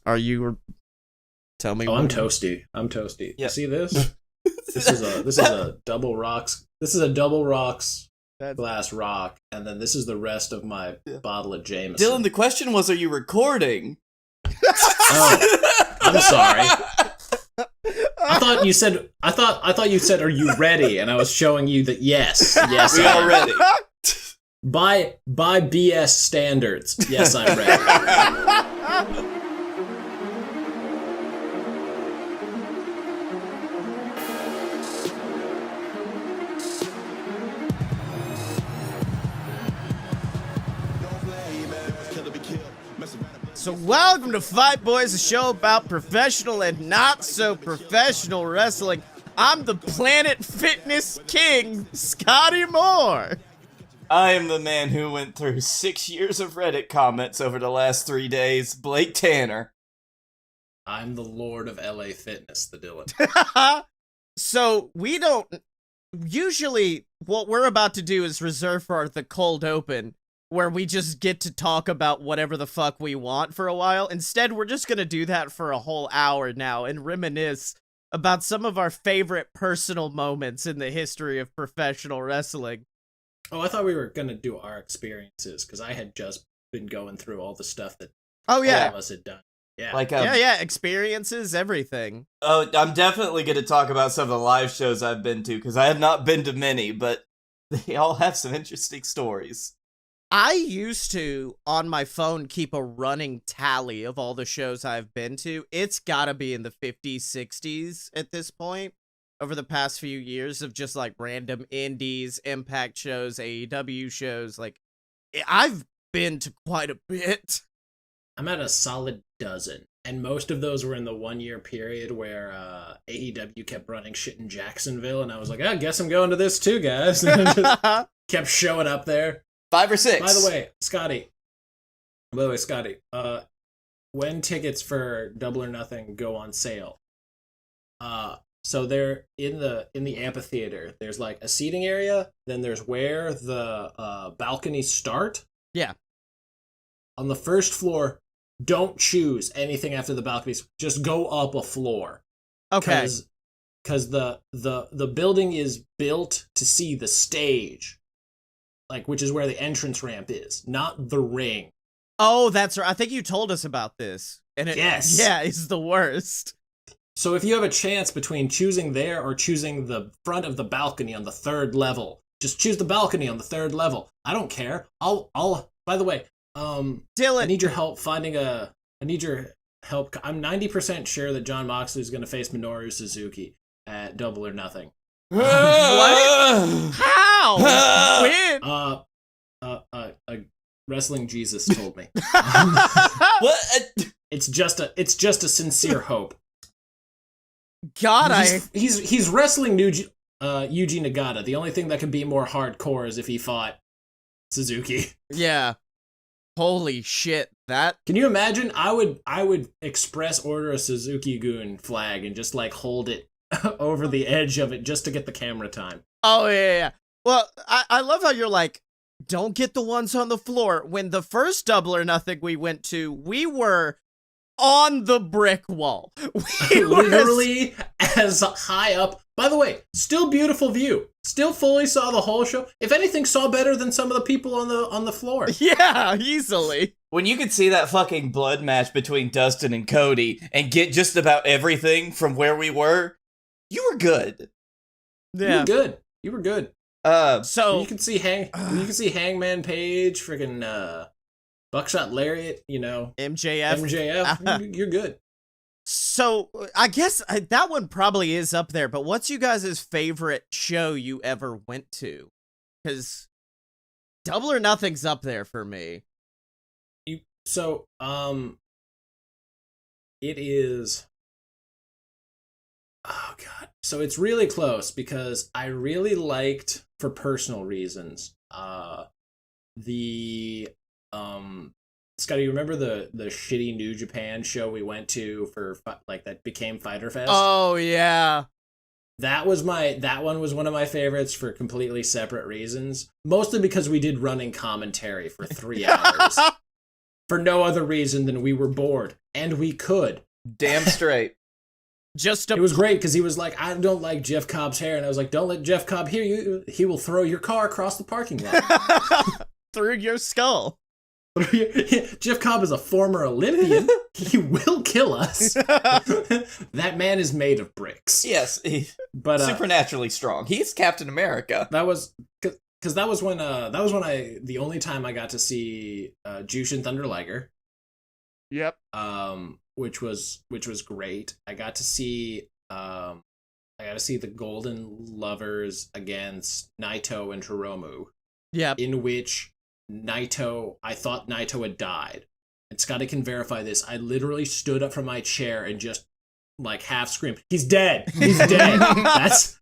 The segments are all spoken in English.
Are you? Tell me. Oh, I'm toasty. I'm toasty. Yeah. See this? This is a double rocks. This is a double rocks glass rock, and then this is the rest of my bottle of Jameson. Dylan, the question was, are you recording? Oh, I'm sorry. I thought you said, are you ready? And I was showing you that yes, We are ready. By BS standards, yes, I'm ready. So welcome to Fight Boys, a show about professional and not so professional wrestling. I'm the Planet Fitness King, Scottye Moore. I am the man who went through 6 years of Reddit comments over the last 3 days, Blake Tanner. I'm the Lord of LA Fitness, the Dylan. So we don't... Usually, what we're about to do is reserved for the cold open, where we just get to talk about whatever the fuck we want for a while. Instead, we're just gonna do that for a whole hour now and reminisce about some of our favorite personal moments in the history of professional wrestling. Oh, I thought we were gonna do our experiences, because I had just been going through all the stuff that all of us had done. Yeah, experiences, everything. Oh, I'm definitely going to talk about some of the live shows I've been to, because I have not been to many, but they all have some interesting stories. I used to, on my phone, keep a running tally of all the shows I've been to. It's gotta be in the 50s, 60s at this point, over the past few years of just, like, random indies, Impact shows, AEW shows. Like, I've been to quite a bit. I'm at a solid dozen, and most of those were in the 1 year period where AEW kept running shit in Jacksonville, and I was like, I guess I'm going to this too, guys. And I just kept showing up there. 5 or 6. By the way, Scotty, when tickets for Double or Nothing go on sale, so they're in the amphitheater. There's like a seating area, then there's where the balconies start. Yeah. On the first floor, don't choose anything after the balconies. Just go up a floor. Okay. Because the building is built to see the stage, like, which is where the entrance ramp is, not the ring. Oh, that's right. I think you told us about this. And yes. Yeah, it's the worst. So if you have a chance between choosing there or choosing the front of the balcony on the third level, just choose the balcony on the third level. I don't care. I'll. By the way, Dylan, I need your help finding a. I need your help. I'm 90% sure that John Moxley is going to face Minoru Suzuki at Double or Nothing. What? How? When? Wrestling Jesus told me. What? It's just a sincere hope. God, he's wrestling Yuji Nagata. The only thing that could be more hardcore is if he fought Suzuki. Yeah. Holy shit, that... Can you imagine? I would express order a Suzuki-gun flag and just, like, hold it over the edge of it just to get the camera time. Oh, yeah. Well, I love how you're like, don't get the ones on the floor. When the first Double or Nothing we went to, we were on the brick wall. We literally as high up. By the way, still beautiful view. Still fully saw the whole show. If anything, saw better than some of the people on the floor. Yeah, easily. When you could see that fucking blood match between Dustin and Cody and get just about everything from where we were, you were good. Yeah. You were good. So you can see Hangman Page, freaking Buckshot Lariat, MJF. You're good. So I guess that one probably is up there, but what's you guys' favorite show you ever went to? Because Double or Nothing's up there for me. It is... Oh, God. So it's really close because I really liked, for personal reasons, Scotty, you remember the shitty New Japan show we went to for, like, that became Fyter Fest? Oh, yeah. That one was one of my favorites for completely separate reasons. Mostly because we did running commentary for 3 hours. for no other reason than we were bored, and we could. Damn straight. It was great because he was like, I don't like Jeff Cobb's hair, and I was like, don't let Jeff Cobb hear you. He will throw your car across the parking lot. Through your skull. Jeff Cobb is a former Olympian. He will kill us. That man is made of bricks. Yes, but supernaturally strong. He's Captain America. That was because that was when the only time I got to see Jushin Thunder Liger. Yep. Which was great. I got to see the Golden Lovers against Naito and Hiromu. Yeah. In which I thought Naito had died. And Scottye can verify this. I literally stood up from my chair and just like half screamed, "He's dead! He's dead!" That's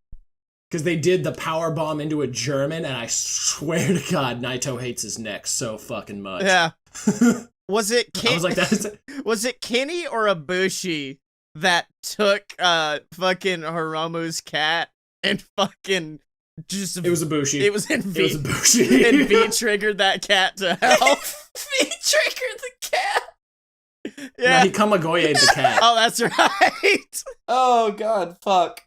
because they did the power bomb into a German, and I swear to God, Naito hates his neck so fucking much. Yeah. Was it I was like, was it Kenny or Ibushi that took fucking Hiromu's cat and fucking just it was Ibushi. It was Ibushi. And V triggered that cat to hell. V triggered the cat. Yeah. No, he Kamagoye'd the cat. Oh, that's right. Oh god, fuck.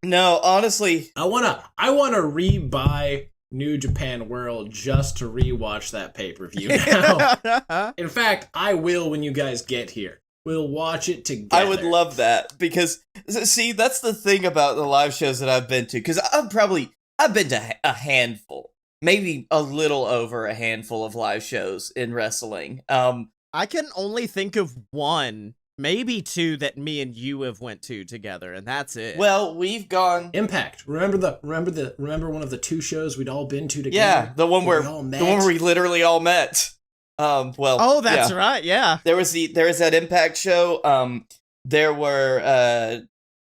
No, honestly, I wanna re-buy New Japan World just to rewatch that pay-per-view now. In fact, I will when you guys get here. We'll watch it together. I would love that because see, that's the thing about the live shows that I've been to, because I've been to a handful, maybe a little over a handful of live shows in wrestling. I can only think of one, maybe two that me and you have went to together, and that's it. Well, we've gone Impact. Remember one of the two shows we'd all been to together? Yeah, the one where we literally all met. Oh, that's right. Yeah. There was that Impact show. There were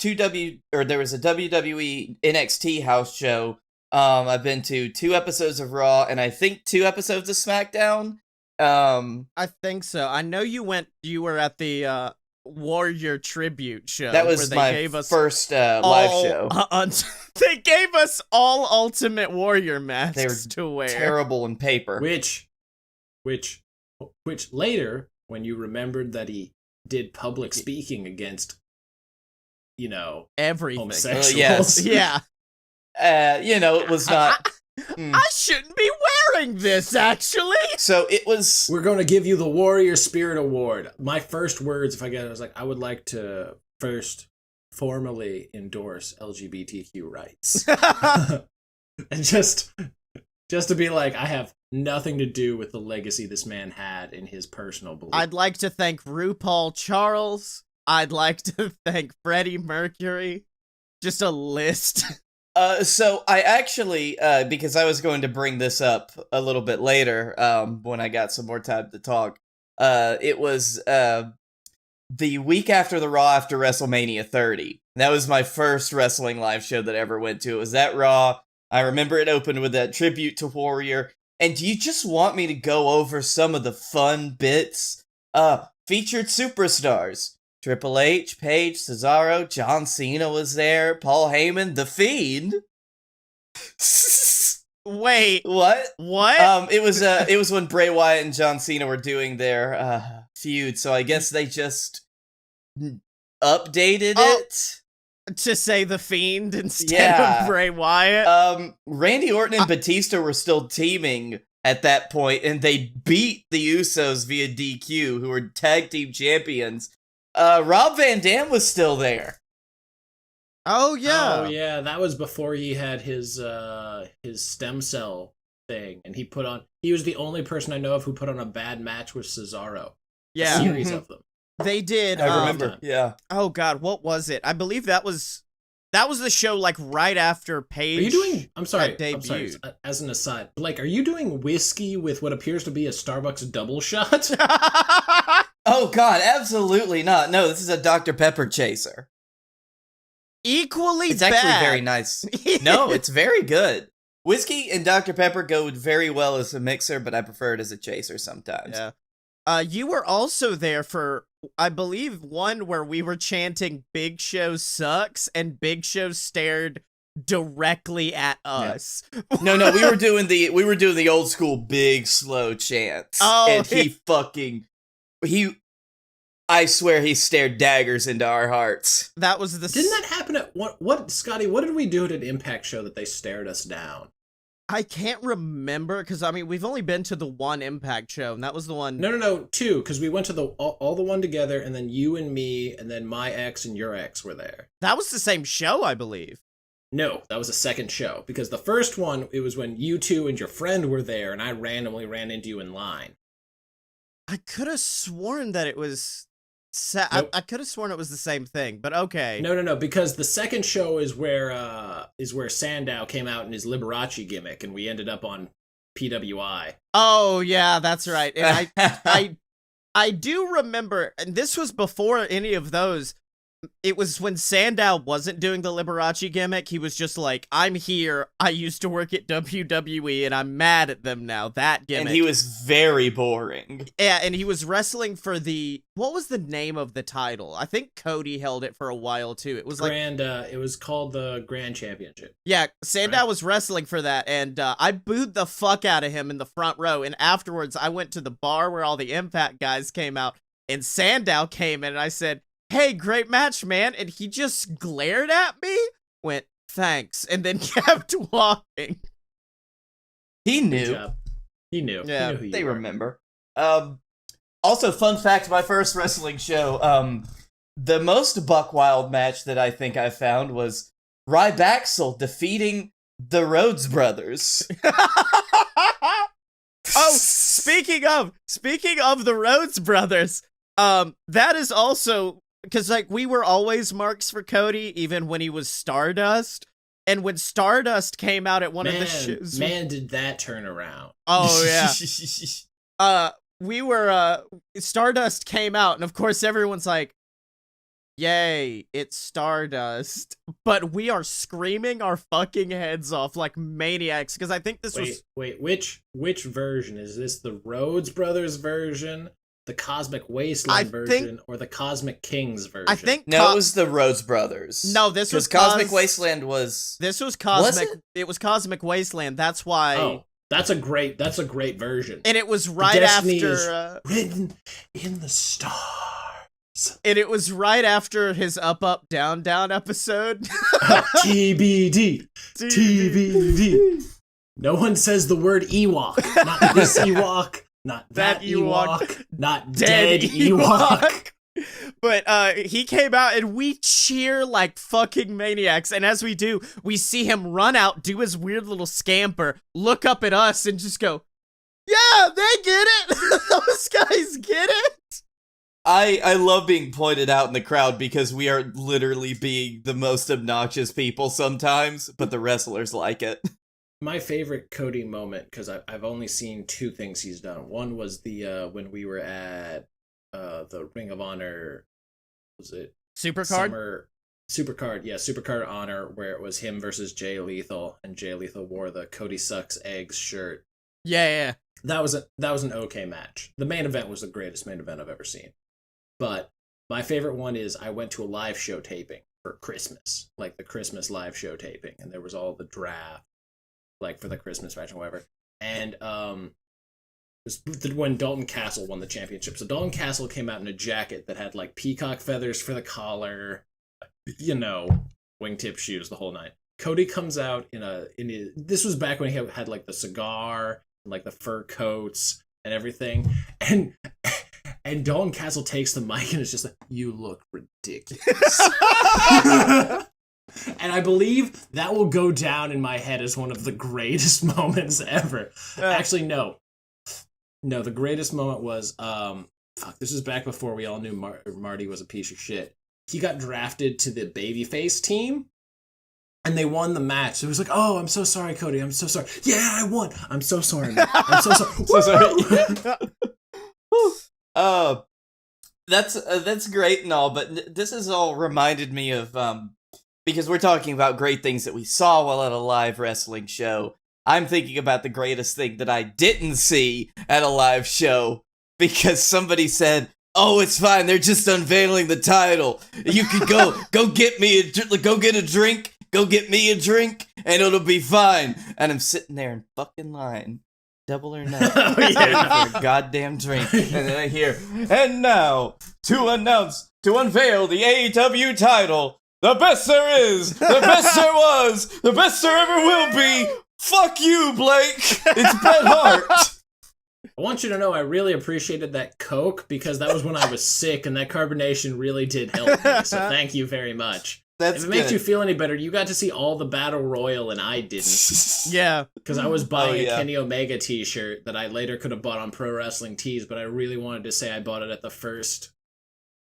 there was a WWE NXT house show. I've been to 2 episodes of Raw and I think 2 episodes of SmackDown. I think so. I know you were at the Warrior Tribute show. That was where they my gave us first live show. They gave us all Ultimate Warrior masks They were to wear. Terrible in paper. Which later, when you remembered that he did public speaking against, everything. homosexuals. Yes. Yeah. It was not. I shouldn't be wearing this, actually. So it was. We're going to give you the Warrior Spirit Award. My first words, if I get it, I was like, I would like to first formally endorse LGBTQ rights. And just to be like, I have nothing to do with the legacy this man had in his personal belief. I'd like to thank RuPaul Charles. I'd like to thank Freddie Mercury. Just a list. So I actually, because I was going to bring this up a little bit later, when I got some more time to talk, it was, the week after the Raw after WrestleMania 30. That was my first wrestling live show that I ever went to. It was that Raw. I remember it opened with that tribute to Warrior. And do you just want me to go over some of the fun bits? Featured superstars. Triple H, Paige, Cesaro, John Cena was there, Paul Heyman, The Fiend. Wait. What? What? It was when Bray Wyatt and John Cena were doing their feud, so I guess they just updated it. To say The Fiend instead of Bray Wyatt? Randy Orton and Batista were still teaming at that point, and they beat the Usos via DQ, who were tag team champions. Rob Van Dam was still there. Oh yeah, that was before he had his stem cell thing, and he was the only person I know of who put on a bad match with Cesaro. Yeah, a series of them. They did. I remember. Yeah. Oh god, what was it? I believe that was the show like right after Paige. Are you doing? I'm sorry. As an aside, Blake, are you doing whiskey with what appears to be a Starbucks double shot? Oh god, absolutely not. No, this is a Dr. Pepper chaser. Equally it's bad. Actually very nice. No, it's very good. Whiskey and Dr. Pepper go very well as a mixer, but I prefer it as a chaser sometimes. Yeah. You were also there for, I believe, one where we were chanting Big Show sucks, and Big Show stared directly at us. No, we were doing the old school big slow chants. Oh, and I swear he stared daggers into our hearts. That was the... Didn't that happen at what Scottye, what did we do at an Impact show that they stared us down? I can't remember, because, I mean, we've only been to the one Impact show, and that was the one... No, two, because we went to all the one together, and then you and me, and then my ex and your ex were there. That was the same show, I believe. No, that was a second show, because the first one, it was when you two and your friend were there, and I randomly ran into you in line. I could have sworn that it was... Nope. I could have sworn it was the same thing, but okay. No, because the second show is where Sandow came out in his Liberace gimmick, and we ended up on PWI. Oh, yeah, that's right. And I do remember, and this was before any of those, it was when Sandow wasn't doing the Liberace gimmick. He was just like, I'm here, I used to work at WWE, and I'm mad at them now, that gimmick. And he was very boring. Yeah, and he was wrestling for what was the name of the title? I think Cody held it for a while, too. It was it was called the Grand Championship. Yeah, Sandow was wrestling for that, and I booed the fuck out of him in the front row, and afterwards I went to the bar where all the Impact guys came out, and Sandow came in, and I said, hey, great match, man, and he just glared at me, went, thanks, and then kept walking. He knew. Good job. He knew. Yeah, he knew who They you were. remember. Also, fun fact, my first wrestling show, the most buck wild match that I think I found was Rybaxel defeating the Rhodes Brothers. Oh, speaking of the Rhodes Brothers, that is also, because, like, we were always marks for Cody, even when he was Stardust, and when Stardust came out at one of the shows... Man, did that turn around. Oh, yeah. We were, Stardust came out, and of course everyone's like, yay, it's Stardust. But we are screaming our fucking heads off like maniacs, because I think this was... Wait, which version? Is this the Rhodes Brothers version, the Cosmic Wasteland version, or the Cosmic Kings version? I think... No, it was the Rhodes Brothers. No, this was... Cosmic Wasteland was... This was Cosmic... Was it? It was Cosmic Wasteland, that's why... Oh, that's a great version. And it was right after... written in the stars. And it was right after his Up, Up, Down, Down episode. TBD. TBD. No one says the word Ewok. Not this Ewok. Not that Ewok. Not dead Ewok. But he came out and we cheer like fucking maniacs. And as we do, we see him run out, do his weird little scamper, look up at us and just go, yeah, they get it. Those guys get it. I love being pointed out in the crowd because we are literally being the most obnoxious people sometimes, but the wrestlers like it. My favorite Cody moment, because I've only seen two things he's done. One was the when we were at the Ring of Honor, was it Supercard? Supercard Honor, where it was him versus Jay Lethal, and Jay Lethal wore the Cody Sucks Eggs shirt. Yeah. That was an okay match. The main event was the greatest main event I've ever seen. But my favorite one is I went to a live show taping for Christmas, like the Christmas live show taping, and there was all the draft, like for the Christmas match and whatever. And it was when Dalton Castle won the championship. So Dalton Castle came out in a jacket that had like peacock feathers for the collar, wingtip shoes, the whole night. Cody comes out this was back when he had like the cigar and like the fur coats and everything, and Dalton Castle takes the mic and it's just like, you look ridiculous. And I believe that will go down in my head as one of the greatest moments ever. Actually, no, the greatest moment was, this is back before we all knew Marty was a piece of shit. He got drafted to the babyface team, and they won the match. It was like, oh, I'm so sorry, Cody. I'm so sorry. Yeah, I won. I'm so sorry, man. I'm so sorry. So sorry. That's great and all, but this has all reminded me of, because we're talking about great things that we saw while at a live wrestling show. I'm thinking about the greatest thing that I didn't see at a live show, because somebody said, oh, it's fine, they're just unveiling the title. You could go get a drink, go get me a drink, and it'll be fine. And I'm sitting there in fucking line, double or nothing, Oh, yeah. for a goddamn drink. And then I hear, and now, to unveil the AEW title, the best there is, the best there was, the best there ever will be. Fuck you, Blake. It's Bret Hart. I want you to know I really appreciated that Coke because that was when I was sick and that carbonation really did help me. So thank you very much. That's if it makes good. you feel any better, you got to see all the Battle Royal and I didn't. Yeah. Because I was buying yeah. a Kenny Omega t-shirt that I later could have bought on Pro Wrestling Tees, but I really wanted to say I bought it at the first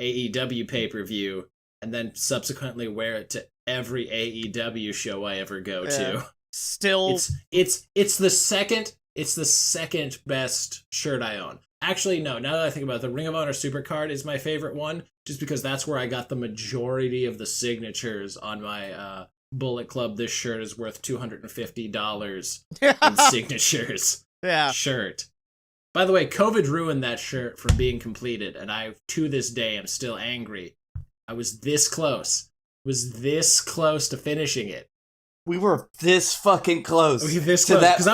AEW pay-per-view and then subsequently wear it to every AEW show I ever go to. Still, It's the second best shirt I own. Actually, no, now that I think about it, the Ring of Honor Supercard is my favorite one, just because that's where I got the majority of the signatures on my Bullet Club. This shirt is worth $250 in signatures. yeah. Shirt. By the way, COVID ruined that shirt from being completed, and I, to this day, am still angry. I was this close. To finishing it. We were this fucking close. Okay, this to close. that. Because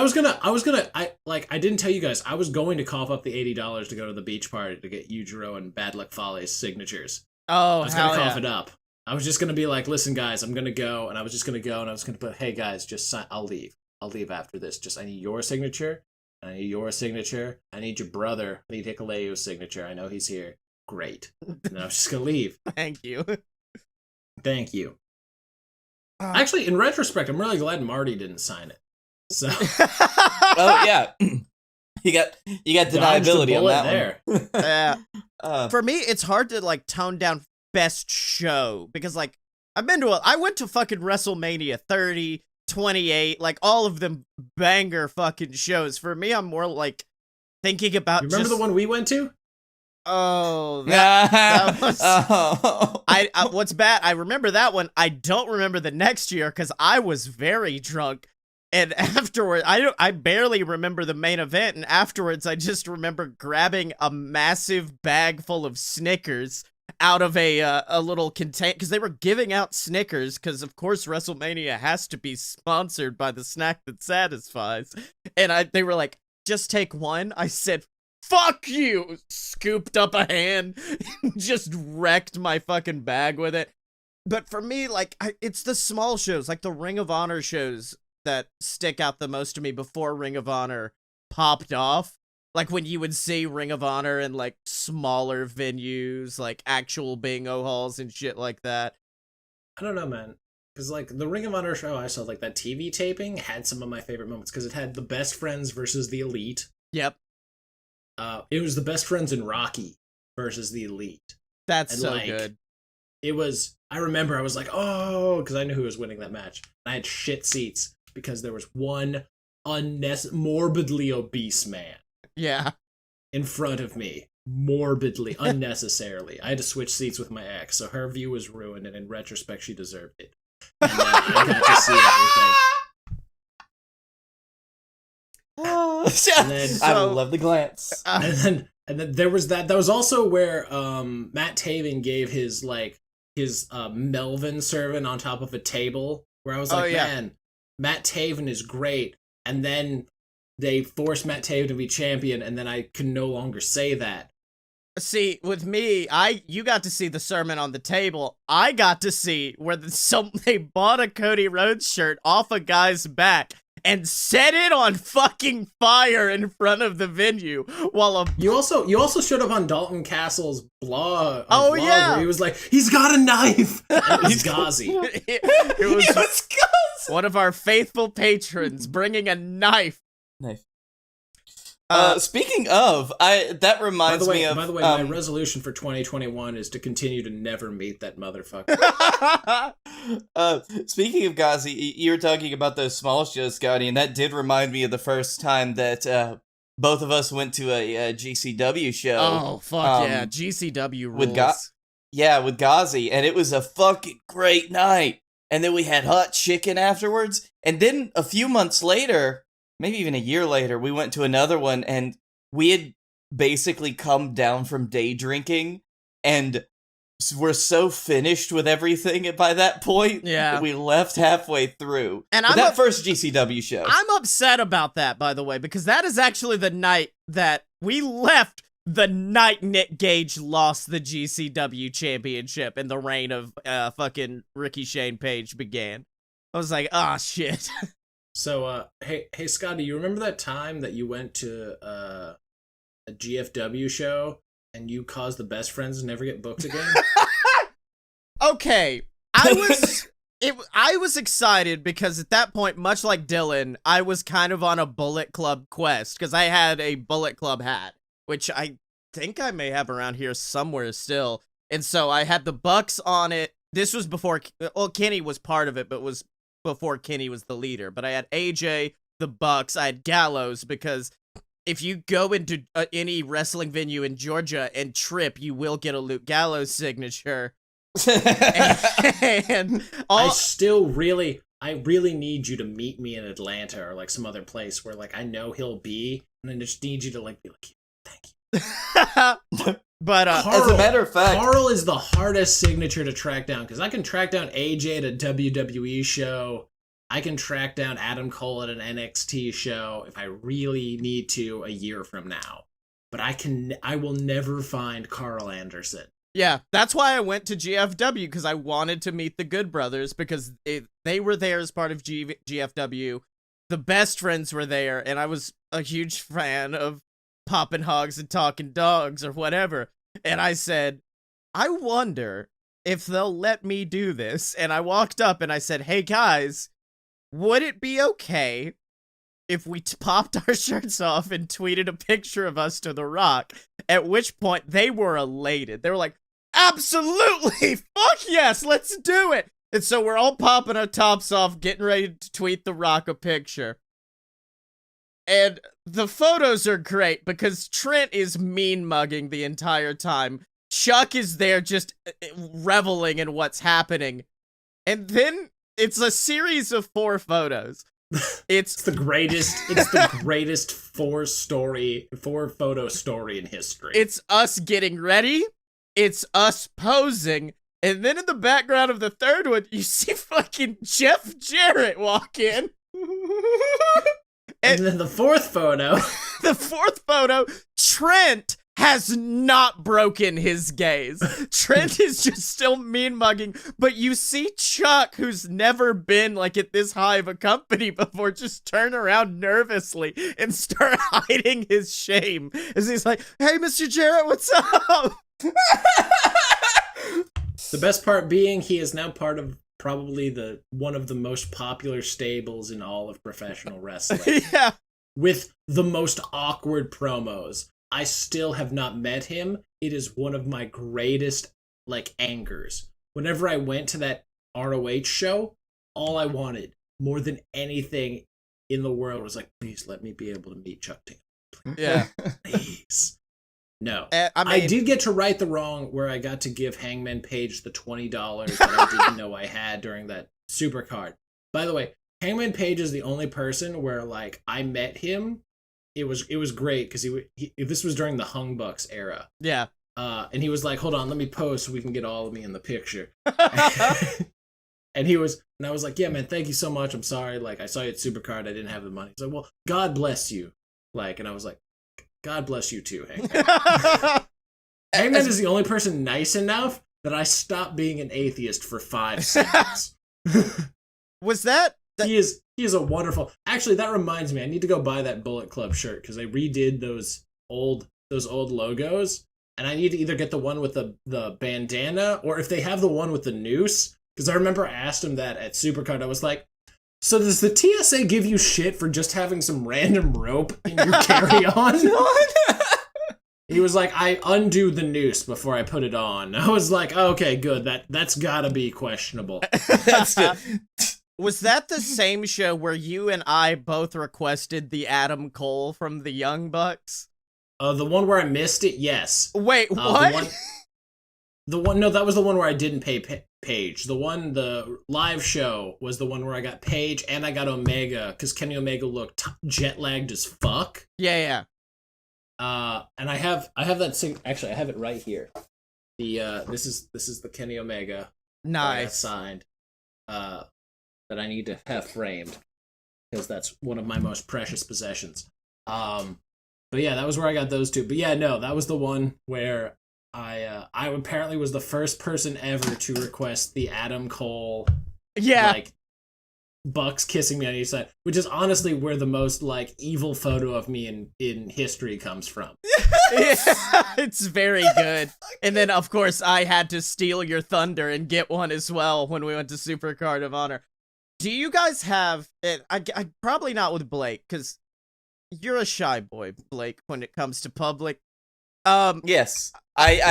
I didn't tell you guys, I was going to cough up the $80 to go to the beach party to get Yujiro and Bad Luck Fale's signatures. Oh, I was hell going to cough yeah. it up. I was just going to be like, listen, guys, I'm going to go. And I was just going to go and I was going to put, hey, guys, just sign. I'll leave. I'll leave after this. Just, I need your signature. I need your signature. I need your brother. I need Hikuleo's signature. I know he's here. Great. And then I was just going to leave. Thank you. Thank you. Actually, in retrospect, I'm really glad Marty didn't sign it. So Oh yeah, you got deniability on that there. one. Yeah. For me, it's hard to like tone down best show because like I went to fucking WrestleMania 30, 28, like all of them banger fucking shows. For me, I'm more like thinking about. Remember the one we went to? Oh, that was. Oh. I what's bad? I remember that one. I don't remember the next year because I was very drunk. And afterward, I barely remember the main event. And afterwards, I just remember grabbing a massive bag full of Snickers out of a little container because they were giving out Snickers because of course WrestleMania has to be sponsored by the snack that satisfies. And they were like, just take one. I said, fuck you! Scooped up a hand, just wrecked my fucking bag with it. But for me, like, it's the small shows, like the Ring of Honor shows that stick out the most to me before Ring of Honor popped off. Like when you would see Ring of Honor in like smaller venues, like actual bingo halls and shit like that. I don't know, man. Because like the Ring of Honor show I saw, like that TV taping had some of my favorite moments because it had the Best Friends versus the Elite. Yep. It was the Best Friends in Rocky versus the Elite. That's And, so like, good. It was, I remember I was like, oh, because I knew who was winning that match. And I had shit seats because there was one morbidly obese man Yeah. in front of me. Morbidly, unnecessarily. I had to switch seats with my ex, so her view was ruined, and in retrospect, she deserved it. And I got to see everything. And then, I love the glance. and then there was that. That was also where Matt Taven gave his Melvin serving on top of a table. Where I was like, man, Matt Taven is great. And then they forced Matt Taven to be champion, and then I can no longer say that. See, with me, you got to see the sermon on the table. I got to see where they bought a Cody Rhodes shirt off a guy's back and set it on fucking fire in front of the venue while You also showed up on Dalton Castle's blog. Yeah, where he was like, he's got a knife. It was Ghazi. it was one of our faithful patrons bringing a knife. Speaking of, that reminds me of. By the way, my resolution for 2021 is to continue to never meet that motherfucker. Speaking of Ghazi, you were talking about those small shows, Scotty, and that did remind me of the first time that both of us went to a GCW show. Oh fuck yeah, GCW rules. With Ghazi, and it was a fucking great night. And then we had hot chicken afterwards, and then a few months later, maybe even a year later, we went to another one, and we had basically come down from day drinking, and were so finished with everything by that point. Yeah. We left halfway through. And But that first GCW show. I'm upset about that, by the way, because that is actually the night that we left the night Nick Gage lost the GCW championship and the reign of fucking Ricky Shane Page began. I was like, ah, shit. So, hey, Scotty, you remember that time that you went to a GFW show and you caused the Best Friends to never get booked again? Okay, I was excited because at that point, much like Dylan, I was kind of on a Bullet Club quest because I had a Bullet Club hat, which I think I may have around here somewhere still. And so I had the Bucks on it. This was before, well, Kenny was part of it, but was before Kenny was the leader. But I had AJ, the Bucks, I had Gallows, because if you go into any wrestling venue in Georgia and trip, you will get a Luke Gallows signature. and I really need you to meet me in Atlanta or like some other place where like I know he'll be, and I just need you to like be like, thank you. But Carl, as a matter of fact, Carl is the hardest signature to track down because I can track down AJ at a WWE show. I can track down Adam Cole at an NXT show if I really need to a year from now. But I will never find Carl Anderson. Yeah, that's why I went to GFW, because I wanted to meet the Good Brothers, because they were there as part of GFW. The Best Friends were there, and I was a huge fan of Poppin' Hogs and Talking Dogs or whatever. And I said, I wonder if they'll let me do this. And I walked up and I said, hey guys, would it be okay if we popped our shirts off and tweeted a picture of us to The Rock? At which point they were elated. They were like, absolutely, fuck yes, let's do it. And so we're all popping our tops off, getting ready to tweet The Rock a picture. And the photos are great because Trent is mean mugging the entire time. Chuck is there just reveling in what's happening. And then it's a series of 4 photos. It's the greatest 4 photo story in history. It's us getting ready. It's us posing. And then in the background of the third one, you see fucking Jeff Jarrett walk in. And then the 4th photo. The 4th photo, Trent has not broken his gaze. Trent is just still mean mugging, but you see Chuck, who's never been like at this high of a company before, just turn around nervously and start hiding his shame as he's like, hey, Mr. Jarrett, what's up? The best part being he is now part of probably one of the most popular stables in all of professional wrestling. Yeah. With the most awkward promos. I still have not met him. It is one of my greatest, angers. Whenever I went to that ROH show, all I wanted, more than anything in the world, was like, please let me be able to meet Chuck Taylor. Yeah. Please. No. I did get to right the wrong where I got to give Hangman Page the $20 that I didn't know I had during that super card. By the way, Hangman Page is the only person where, I met him. It was great because this was during the Hung Bucks era. Yeah. And he was like, hold on, let me pose so we can get all of me in the picture. And I was like, yeah, man, thank you so much. I'm sorry. I saw you at Supercard. I didn't have the money. He's like, well, God bless you. And I was like, God bless you too, Hangman. Hangman is the only person nice enough that I stopped being an atheist for 5 seconds. Was that? He is a wonderful. Actually, that reminds me, I need to go buy that Bullet Club shirt because they redid those old logos, and I need to either get the one with the bandana or if they have the one with the noose. Because I remember I asked him that at Supercard. I was like, so does the TSA give you shit for just having some random rope in your carry-on? He was like, I undo the noose before I put it on. I was like, okay, good. That's gotta be questionable. Was that the same show where you and I both requested the Adam Cole from the Young Bucks? The one where I missed it, yes. Wait, what? No, that was the one where I didn't pay Paige. The live show was the one where I got Paige and I got Omega because Kenny Omega looked jet lagged as fuck. Yeah. And I have that actually I have it right here. This is the Kenny Omega that I got Nice. signed. That I need to have framed because that's one of my most precious possessions. But yeah, that was where I got those two. But yeah, no, that was the one where I apparently was the first person ever to request the Adam Cole Yeah. like Bucks kissing me on each side, which is honestly where the most like evil photo of me in history comes from. Yeah, it's very good. And then, of course, I had to steal your thunder and get one as well when we went to Supercard of Honor. Do you guys have... I probably not with Blake, because you're a shy boy, Blake, when it comes to public. Yes. Hold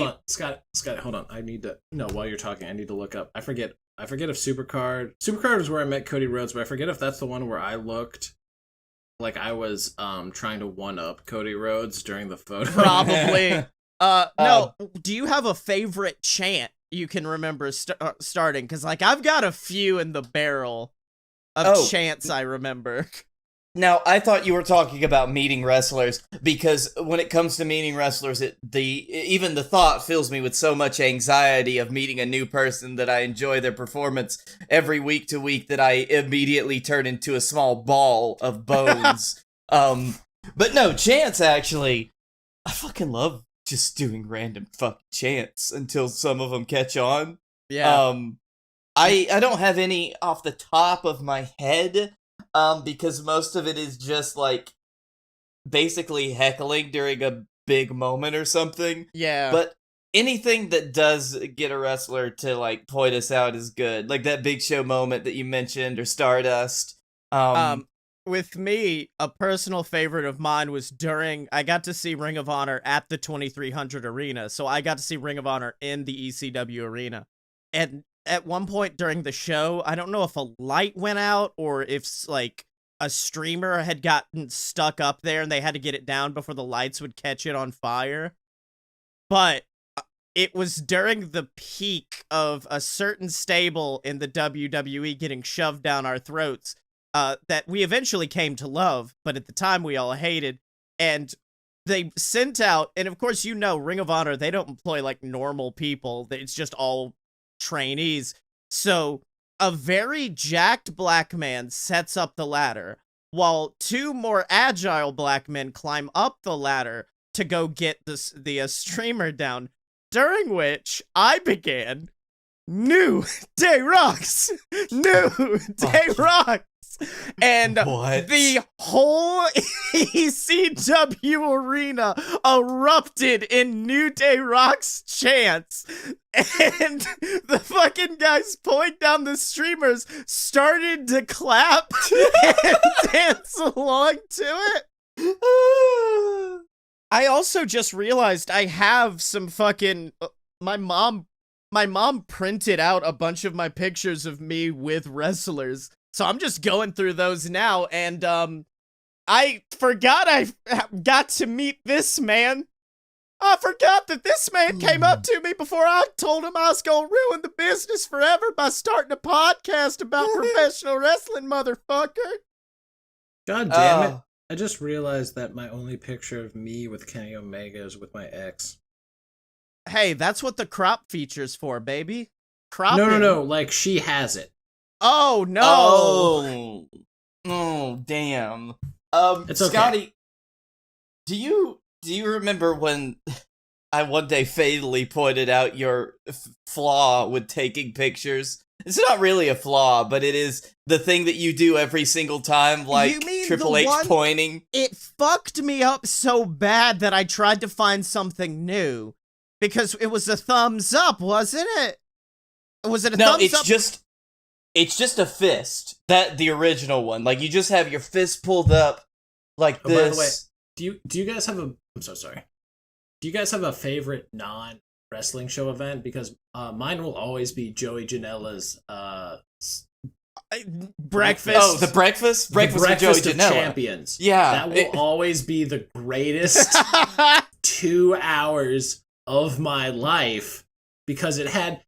on, Scott, hold on. I need to... No, while you're talking, I need to look up. I forget if Supercard was where I met Cody Rhodes, but I forget if that's the one where I looked like I was trying to one-up Cody Rhodes during the photo. Probably. No, do you have a favorite chant you can remember starting? Because, like, I've got a few in the barrel of chants I remember. Now, I thought you were talking about meeting wrestlers, because when it comes to meeting wrestlers, even the thought fills me with so much anxiety of meeting a new person that I enjoy their performance every week to week that I immediately turn into a small ball of bones. But no, chants, actually, I fucking love just doing random fucking chants until some of them catch on. Yeah. I don't have any off the top of my head, because most of it is just, like, basically heckling during a big moment or something. Yeah. But anything that does get a wrestler to, like, point us out is good. Like that Big Show moment that you mentioned, or Stardust. With me, a personal favorite of mine was I got to see Ring of Honor at the 2300 Arena, so I got to see Ring of Honor in the ECW Arena. And at one point during the show, I don't know if a light went out or if, like, a streamer had gotten stuck up there and they had to get it down before the lights would catch it on fire. But it was during the peak of a certain stable in the WWE getting shoved down our throats that we eventually came to love, but at the time we all hated. And they sent out, and of course, Ring of Honor, they don't employ, like, normal people. It's just all trainees. So a very jacked black man sets up the ladder while two more agile black men climb up the ladder to go get the streamer down, during which I began New Day Rocks, New Day Rocks. And What? the whole ECW arena erupted in New Day Rocks chants. And the fucking guys pulling down the streamers started to clap and dance along to it. I also just realized I have some fucking... My mom printed out a bunch of my pictures of me with wrestlers. So I'm just going through those now, and I forgot I got to meet this man. I forgot that this man came up to me before I told him I was gonna ruin the business forever by starting a podcast about professional wrestling, motherfucker. God damn it. I just realized that my only picture of me with Kenny Omega is with my ex. Hey, that's what the crop feature's for, baby. Crop. No. Like, she has it. Oh, no. Oh, damn. It's okay. Scottye, do you remember when I one day fatally pointed out your flaw with taking pictures? It's not really a flaw, but it is the thing that you do every single time, like You mean Triple the H one- pointing. It fucked me up so bad that I tried to find something new. Because it was a thumbs up, wasn't it? Was it a thumbs up? No, it's just a fist. The original one. Like, you just have your fist pulled up like this. By the way, do you guys have I'm so sorry. Do you guys have a favorite non-wrestling show event? Because mine will always be Joey Janela's breakfast. Oh, the breakfast? Breakfast with Joey of Janela. Champions. Yeah. That will always be the greatest 2 hours of my life, because it had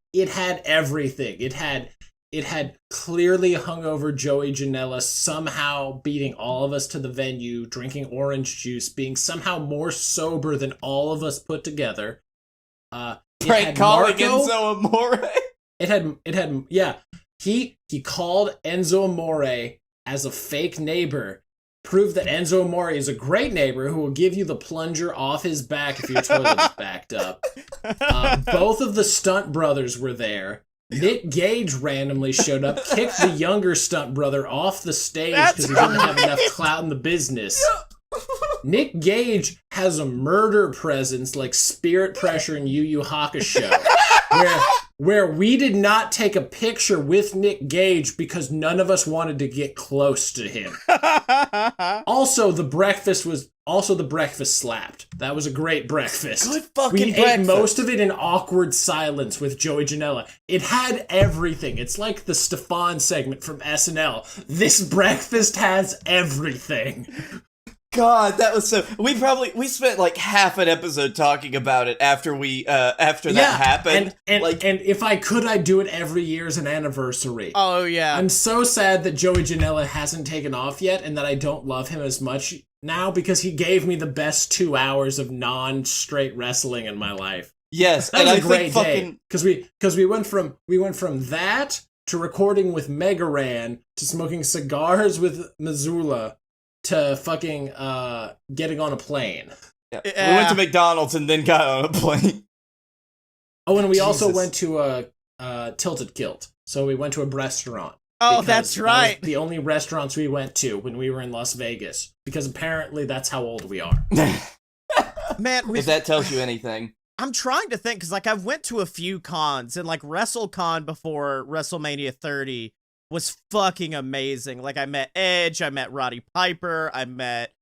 everything. It had clearly hungover Joey Janela somehow beating all of us to the venue, drinking orange juice, being somehow more sober than all of us put together. Prank calling Enzo Amore. He called Enzo Amore as a fake neighbor, proved that Enzo Amore is a great neighbor who will give you the plunger off his back if your toilet is backed up. Both of the stunt brothers were there. Nick Gage randomly showed up, kicked the younger stunt brother off the stage because he didn't have enough clout in the business. Nick Gage has a murder presence like Spirit Pressure in Yu Yu Hakusho, where we did not take a picture with Nick Gage because none of us wanted to get close to him. Also, the breakfast slapped. That was a great breakfast. Good fucking we breakfast. ate most of it in awkward silence with Joey Janela. It had everything. It's like the Stefan segment from SNL. This breakfast has everything. God, that was so. We spent like half an episode talking about it after that happened. And if I could, I'd do it every year as an anniversary. Oh yeah. I'm so sad that Joey Janela hasn't taken off yet, and that I don't love him as much now because he gave me the best 2 hours of non-straight wrestling in my life. Yes, That was and a great day because we went from that to recording with Megaran to smoking cigars with Missoula to fucking getting on a plane. Yeah. We went to McDonald's and then got on a plane. Oh, and we also went to a Tilted Kilt. So we went to a restaurant. Oh, that's right. That was the only restaurants we went to when we were in Las Vegas, because apparently that's how old we are. Man, if that tells you anything. I'm trying to think, because like I've went to a few cons, and like WrestleCon before WrestleMania 30 was fucking amazing. Like I met Edge, I met Roddy Piper, I met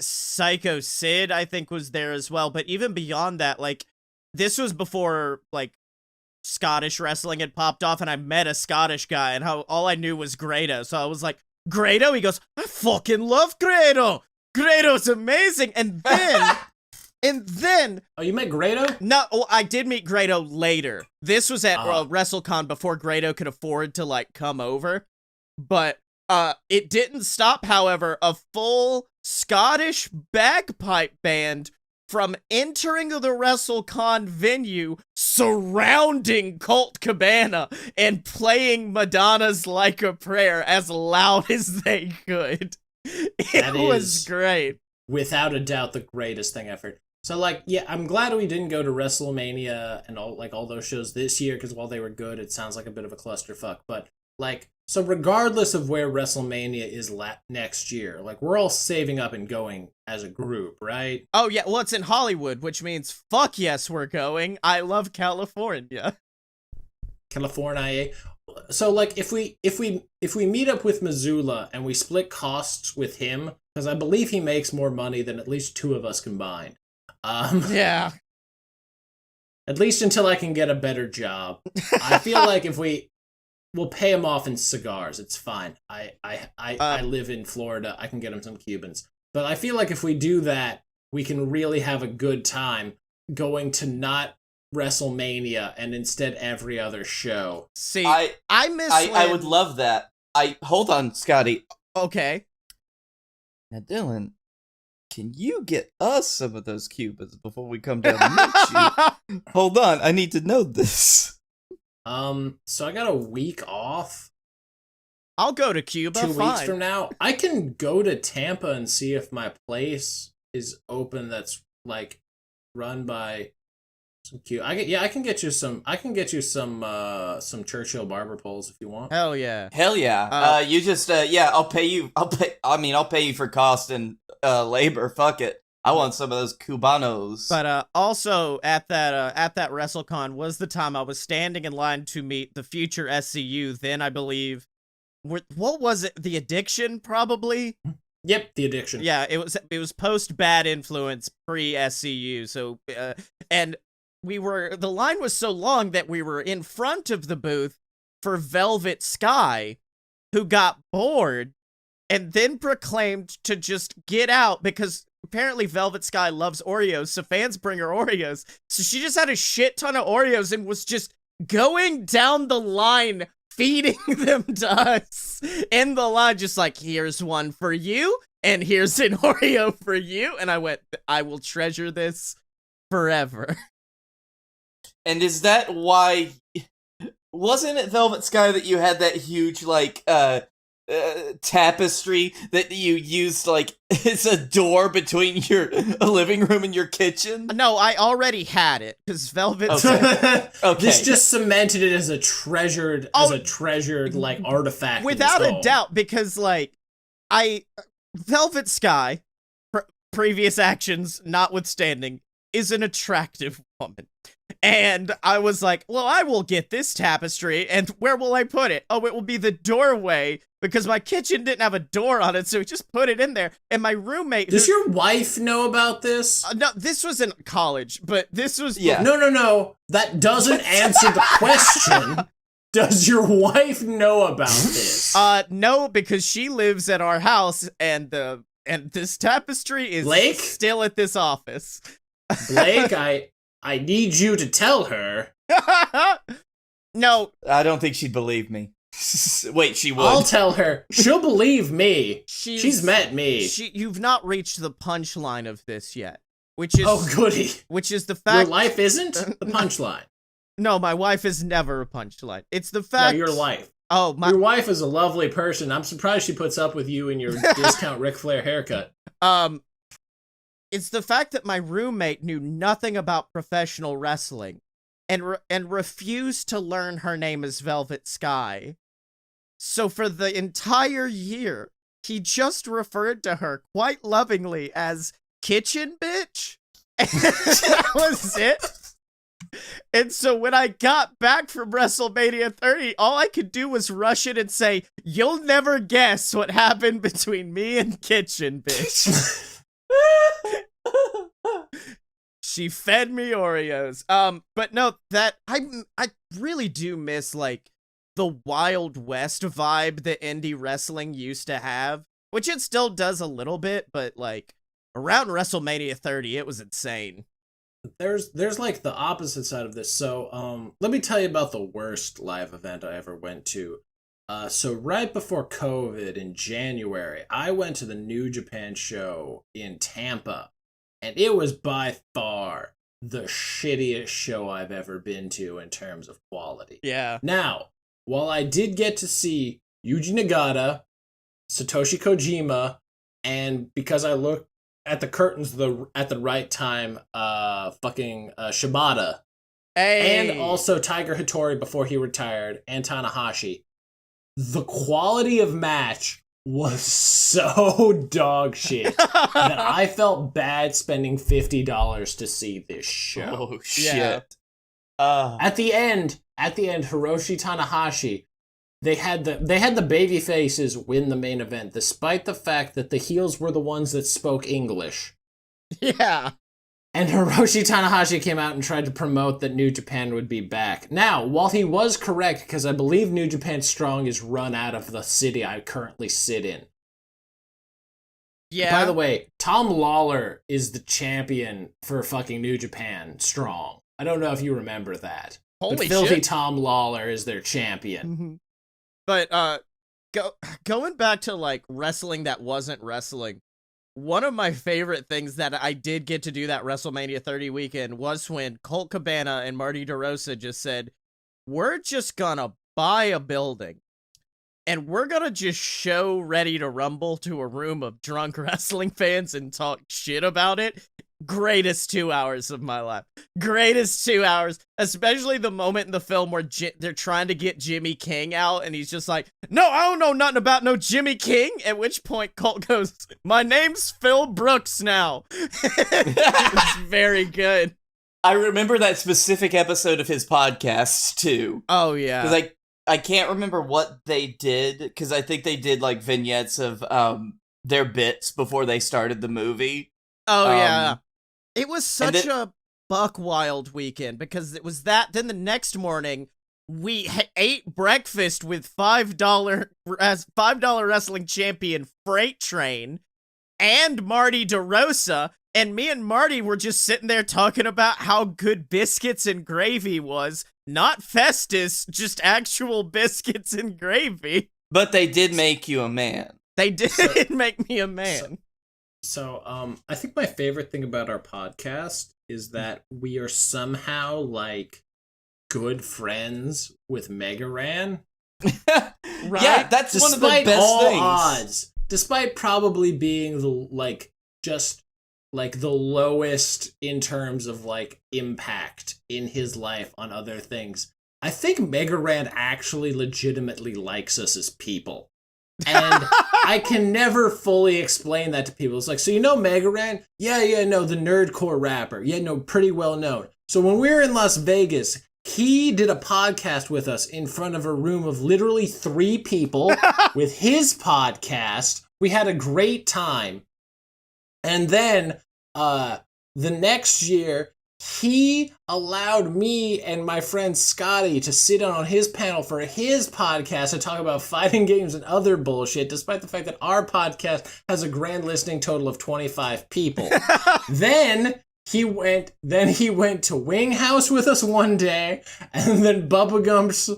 Psycho Sid, I think was there as well. But even beyond that, like this was before like Scottish wrestling had popped off, and I met a Scottish guy, and all I knew was Grado. So I was like, Grado? He goes, I fucking love Grado. Grado's amazing. And then oh, you met Grado? No, well, I did meet Grado later. This was at WrestleCon before Grado could afford to like come over. But it didn't stop, however, a full Scottish bagpipe band from entering the WrestleCon venue surrounding Colt Cabana and playing Madonna's Like a Prayer as loud as they could. It was great. Without a doubt, the greatest thing ever. So, like, yeah, I'm glad we didn't go to WrestleMania and all those shows this year, because while they were good, it sounds like a bit of a clusterfuck. But, like, so regardless of where WrestleMania is next year, like, we're all saving up and going as a group, right? Oh, yeah, well, it's in Hollywood, which means, fuck yes, we're going. I love California. California. So, like, if we meet up with Missoula and we split costs with him, because I believe he makes more money than at least two of us combined. Yeah. At least until I can get a better job. I feel like if we'll pay him off in cigars, it's fine. I live in Florida. I can get him some Cubans. But I feel like if we do that, we can really have a good time going to not WrestleMania and instead every other show. See, I miss I would love that. Hold on, Scotty. Okay. Now, Dylan, can you get us some of those Cubans before we come down to meet you? Hold on, I need to know this. So I got a week off. I'll go to Cuba. 2 weeks from now. I can go to Tampa and see if my place is open. That's like run by some cute. I can get you some. I can get you some Churchill barber poles if you want. Hell yeah. Hell yeah. You just I'll pay you. I'll pay you for cost and labor. Fuck it. I want some of those Cubanos. But also at that WrestleCon was the time I was standing in line to meet the future SCU. Then I believe, what was it? The Addiction, probably. Yep, The Addiction. Yeah, it was post Bad Influence, pre SCU. So and the line was so long that we were in front of the booth for Velvet Sky, who got bored and then proclaimed to just get out because apparently Velvet Sky loves Oreos, so fans bring her Oreos. So she just had a shit ton of Oreos and was just going down the line, feeding them to us in the line, just like, here's one for you, and here's an Oreo for you. And I went, I will treasure this forever. And is that why... Wasn't it Velvet Sky that you had that huge, like, tapestry that you used, like, it's a door between your living room and your kitchen? No, I already had it, because Velvet... Okay. Okay. This just cemented it as a treasured, like, artifact. Without a doubt, because, like, Velvet Sky, previous actions notwithstanding, is an attractive woman. And I was like, well, I will get this tapestry, and where will I put it? Oh, it will be the doorway, because my kitchen didn't have a door on it, so we just put it in there. And my roommate... Does your wife know about this? No, this was in college, but this was... Yeah. No. That doesn't answer the question. Does your wife know about this? No, because she lives at our house, and this tapestry is Blake? still at this office. Blake, I need you to tell her. No. I don't think she'd believe me. Wait, she would. I'll tell her. She'll believe me. She's met me. You've not reached the punchline of this yet, which is... Oh, goody. Which is the fact... Your life isn't the punchline. No, my wife is never a punchline. It's the fact... No, your life. Oh, Your wife is a lovely person. I'm surprised she puts up with you and your discount Ric Flair haircut. It's the fact that my roommate knew nothing about professional wrestling and refused to learn her name as Velvet Sky. So for the entire year, he just referred to her quite lovingly as Kitchen Bitch. And that was it. And so when I got back from WrestleMania 30, all I could do was rush in and say, "You'll never guess what happened between me and Kitchen Bitch." She fed me Oreos. But no, that I really do miss, like, the Wild West vibe that indie wrestling used to have, which it still does a little bit, but like around WrestleMania 30, it was insane. There's like the opposite side of this. So let me tell you about the worst live event I ever went to. So right before COVID in January, I went to the New Japan show in Tampa, and it was by far the shittiest show I've ever been to in terms of quality. Yeah. Now, while I did get to see Yuji Nagata, Satoshi Kojima, and because I looked at the curtains at the right time, Shibata, Hey. and also Tiger Hattori before he retired, and Tanahashi, the quality of match was so dog shit that I felt bad spending $50 to see this show. Oh shit. Yeah. At the end, Hiroshi Tanahashi, they had the baby faces win the main event, despite the fact that the heels were the ones that spoke English. Yeah. And Hiroshi Tanahashi came out and tried to promote that New Japan would be back. Now, while he was correct, because I believe New Japan Strong is run out of the city I currently sit in. Yeah. By the way, Tom Lawler is the champion for fucking New Japan Strong. I don't know if you remember that. Holy but Filthy shit. Tom Lawler is their champion. Mm-hmm. But going back to like wrestling that wasn't wrestling, one of my favorite things that I did get to do that WrestleMania 30 weekend was when Colt Cabana and Marty DeRosa just said, "We're just gonna buy a building and we're gonna just show Ready to Rumble to a room of drunk wrestling fans and talk shit about it." Greatest 2 hours of my life. Greatest 2 hours. Especially the moment in the film where they're trying to get Jimmy King out and he's just like, "No, I don't know nothing about no Jimmy King." At which point Colt goes, "My name's Phil Brooks now." It's very good. I remember that specific episode of his podcast too. Oh yeah. Because I can't remember what they did, because I think they did like vignettes of their bits before they started the movie. Oh yeah. It was such a buck wild weekend because it was that. Then the next morning, we ate breakfast with $5 wrestling champion Freight Train and Marty DeRosa. And me and Marty were just sitting there talking about how good biscuits and gravy was. Not Festus, just actual biscuits and gravy. But they did make you a man. They did make me a man. So, I think my favorite thing about our podcast is that we are somehow like good friends with Mega Ran. Right? Yeah, that's one of the Despite best all things. odds, despite probably being the lowest in terms of like impact in his life on other things, I think Mega Ran actually legitimately likes us as people. And I can never fully explain that to people. It's like, so you know Mega Ran? Yeah, no, the nerdcore rapper. Yeah, no, pretty well known. So when we were in Las Vegas, he did a podcast with us in front of a room of literally 3 people with his podcast. We had a great time. And then the next year, he allowed me and my friend Scottye to sit on his panel for his podcast to talk about fighting games and other bullshit, despite the fact that our podcast has a grand listening total of 25 people. Then he went to Wing House with us one day, and then Bubba Gumps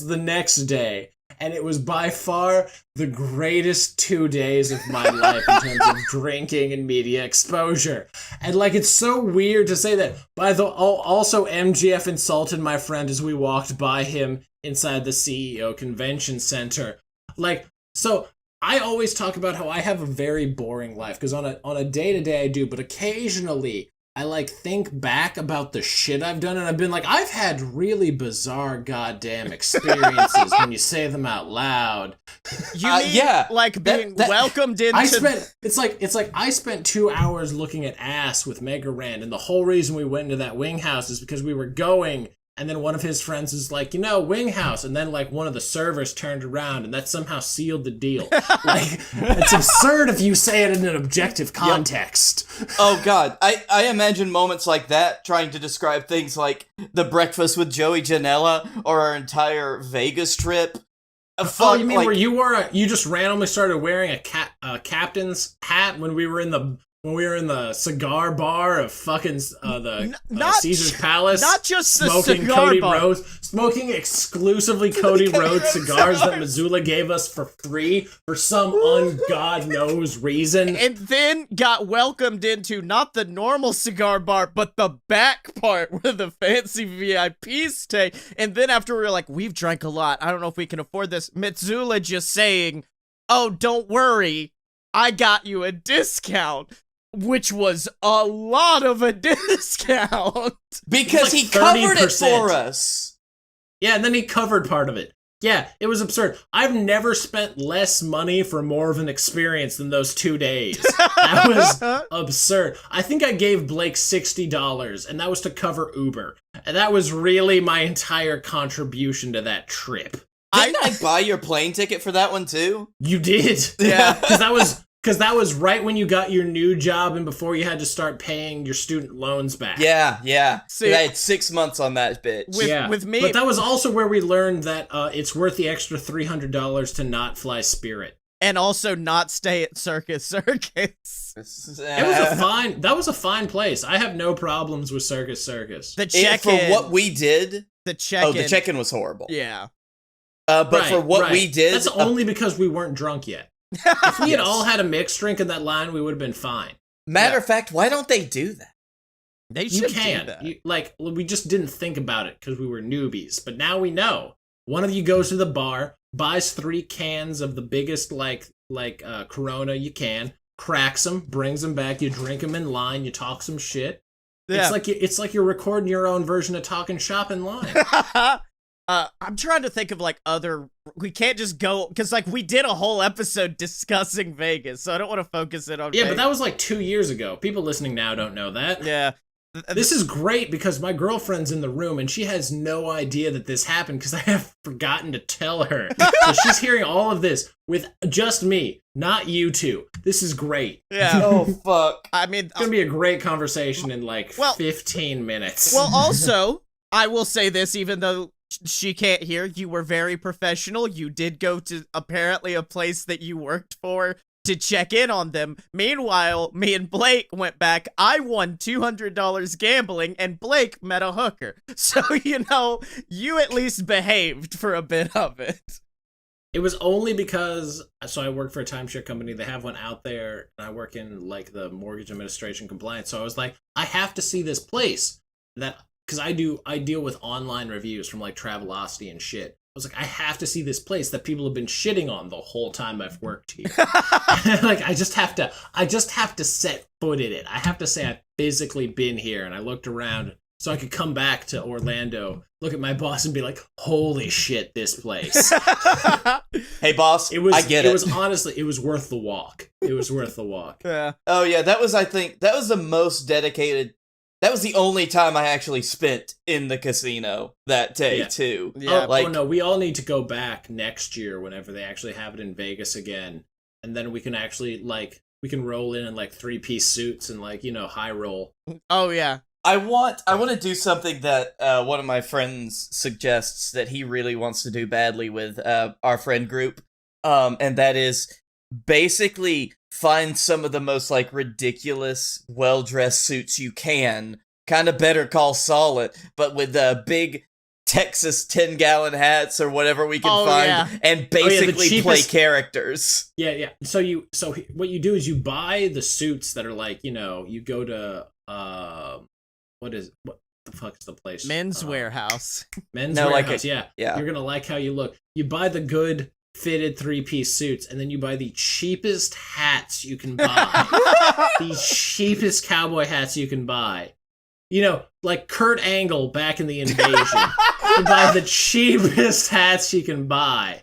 the next day. And it was by far the greatest 2 days of my life in terms of drinking and media exposure. And like, it's so weird to say that. Also, MGF insulted my friend as we walked by him inside the CEO convention center. Like, so I always talk about how I have a very boring life, because on a day-to-day I do, but occasionally I like think back about the shit I've done, and I've been like, I've had really bizarre goddamn experiences when you say them out loud. You mean like being welcomed into? It's like I spent 2 hours looking at ass with Mega Ran, and the whole reason we went into that Wing House is because we were going. And then one of his friends was like, Wing House. And then like one of the servers turned around, and that somehow sealed the deal. Like, it's absurd if you say it in an objective context. Yep. Oh God, I imagine moments like that trying to describe things like the breakfast with Joey Janela or our entire Vegas trip. You mean where you just randomly started wearing a captain's hat when we were in the cigar bar of fucking Caesar's Palace, not just the smoking cigar Cody bar. Rhodes, smoking exclusively Cody Rhodes cigars that Missoula gave us for free for some ungod knows reason, and then got welcomed into not the normal cigar bar, but the back part where the fancy VIPs stay. And then after we were like, we've drank a lot, I don't know if we can afford this, Missoula just saying, "Oh, don't worry, I got you a discount." Which was a lot of a discount. Because like he covered 30%. it for us. Yeah, and then he covered part of it. Yeah, it was absurd. I've never spent less money for more of an experience than those 2 days. That was absurd. I think I gave Blake $60, and that was to cover Uber. And that was really my entire contribution to that trip. Didn't I buy your plane ticket for that one too? You did. Yeah. Because that was right when you got your new job and before you had to start paying your student loans back. Yeah. See, I had 6 months on that bitch. With me, but that was also where we learned that it's worth the extra $300 to not fly Spirit. and also not stay at Circus. That was a fine place. I have no problems with Circus. The check-in. For what we did, the check-in. the check-in was horrible. Yeah. But for what we did, that's only because we weren't drunk yet. If we had all had a mixed drink in that line, we would have been fine. Matter of fact, why don't they do that? They You should can. do that. We just didn't think about it because we were newbies. But now we know. One of you goes to the bar, buys 3 cans of the biggest Corona you can, cracks them, brings them back. You drink them in line. You talk some shit. Yeah. It's like you're recording your own version of Talking Shop in line. I'm trying to think of other. We can't just go because we did a whole episode discussing Vegas, so I don't want to focus it on. Yeah, Vegas. but that was 2 years ago. People listening now don't know that. Yeah. This is great because my girlfriend's in the room and she has no idea that this happened because I have forgotten to tell her. So she's hearing all of this with just me, not you two. This is great. Yeah. Oh, fuck. I mean, It's going to be a great conversation in 15 minutes. Well, also, I will say this, even though she can't hear, you were very professional. You did go to apparently a place that you worked for to check in on them. Meanwhile, me and Blake went back. I won $200 gambling, and Blake met a hooker. So, you at least behaved for a bit of it. It was only because, so I work for a timeshare company. They have one out there, and I work in like the mortgage administration compliance. So I was like, I have to see this place because I deal with online reviews from like Travelocity and shit. I was like, I have to see this place that people have been shitting on the whole time I've worked here. Like, I just have to set foot in it. I have to say I've physically been here, and I looked around so I could come back to Orlando, look at my boss, and be like, holy shit, this place. Hey, boss, I get it. It was honestly, it was worth the walk. It was worth the walk. Yeah. Oh, yeah, I think, that was the most dedicated. That was the only time I actually spent in the casino that day, too. Yeah. Oh no, we all need to go back next year whenever they actually have it in Vegas again. And then we can actually, like, we can roll in like 3-piece suits and, like, high roll. Oh, yeah. I want to do something that one of my friends suggests that he really wants to do badly with our friend group, and that is basically find some of the most like ridiculous, well-dressed suits you can, kind of Better Call Saul it, but with big Texas 10-gallon hats or whatever we can find, and basically play characters. Yeah. So what you do is you buy the suits that are like, you go to what the fuck is the place? Men's Warehouse. Men's Warehouse, yeah. You're gonna like how you look. You buy the good fitted 3-piece suits, and then you buy the cheapest hats you can buy. The cheapest cowboy hats you can buy. Like Kurt Angle back in the Invasion. You buy the cheapest hats you can buy.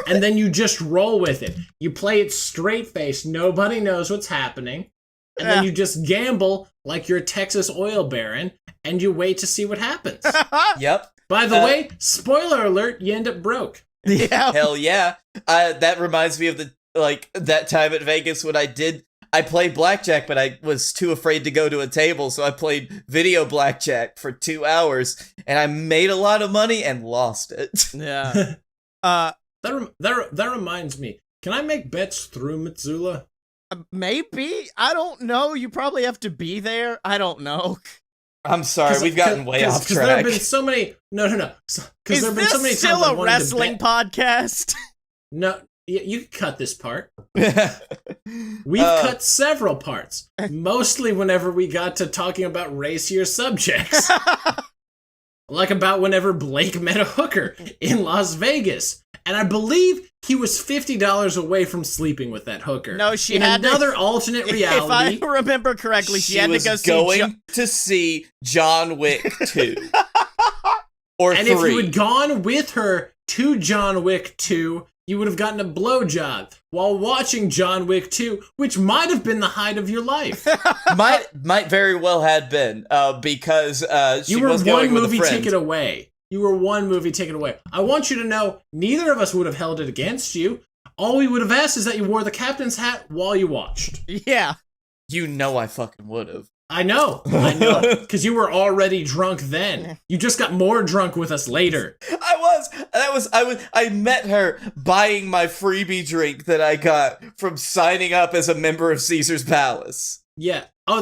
And then you just roll with it. You play it straight face. Nobody knows what's happening. And then you just gamble like you're a Texas oil baron, and you wait to see what happens. Yep. By the way, spoiler alert, you end up broke. Yeah. Hell yeah. That reminds me of that time at Vegas when I played blackjack, but I was too afraid to go to a table, so I played video blackjack for 2 hours, and I made a lot of money and lost it. Yeah. That reminds me. Can I make bets through Missoula? Maybe. I don't know. You probably have to be there. I don't know. I'm sorry, we've gotten way off track. Because there have been so many. No. Because there have been so many times. Is this still a wrestling podcast? No, you can cut this part. We've cut several parts. Mostly whenever we got to talking about racier subjects. Like about whenever Blake met a hooker in Las Vegas. And I believe he was $50 away from sleeping with that hooker. No, she in had another alternate reality. If I remember correctly, she had to go to see John Wick 2. Or and 3. If you had gone with her to John Wick 2, you would have gotten a blowjob while watching John Wick 2, which might have been the height of your life. might very well have been, because she you were was going one with a movie friend. ticket away. You were one movie ticket away. I want you to know, neither of us would have held it against you. All we would have asked is that you wore the captain's hat while you watched. Yeah. You know I fucking would have. I know. Because you were already drunk then. You just got more drunk with us later. I met her buying my freebie drink that I got from signing up as a member of Caesar's Palace. Yeah. Oh,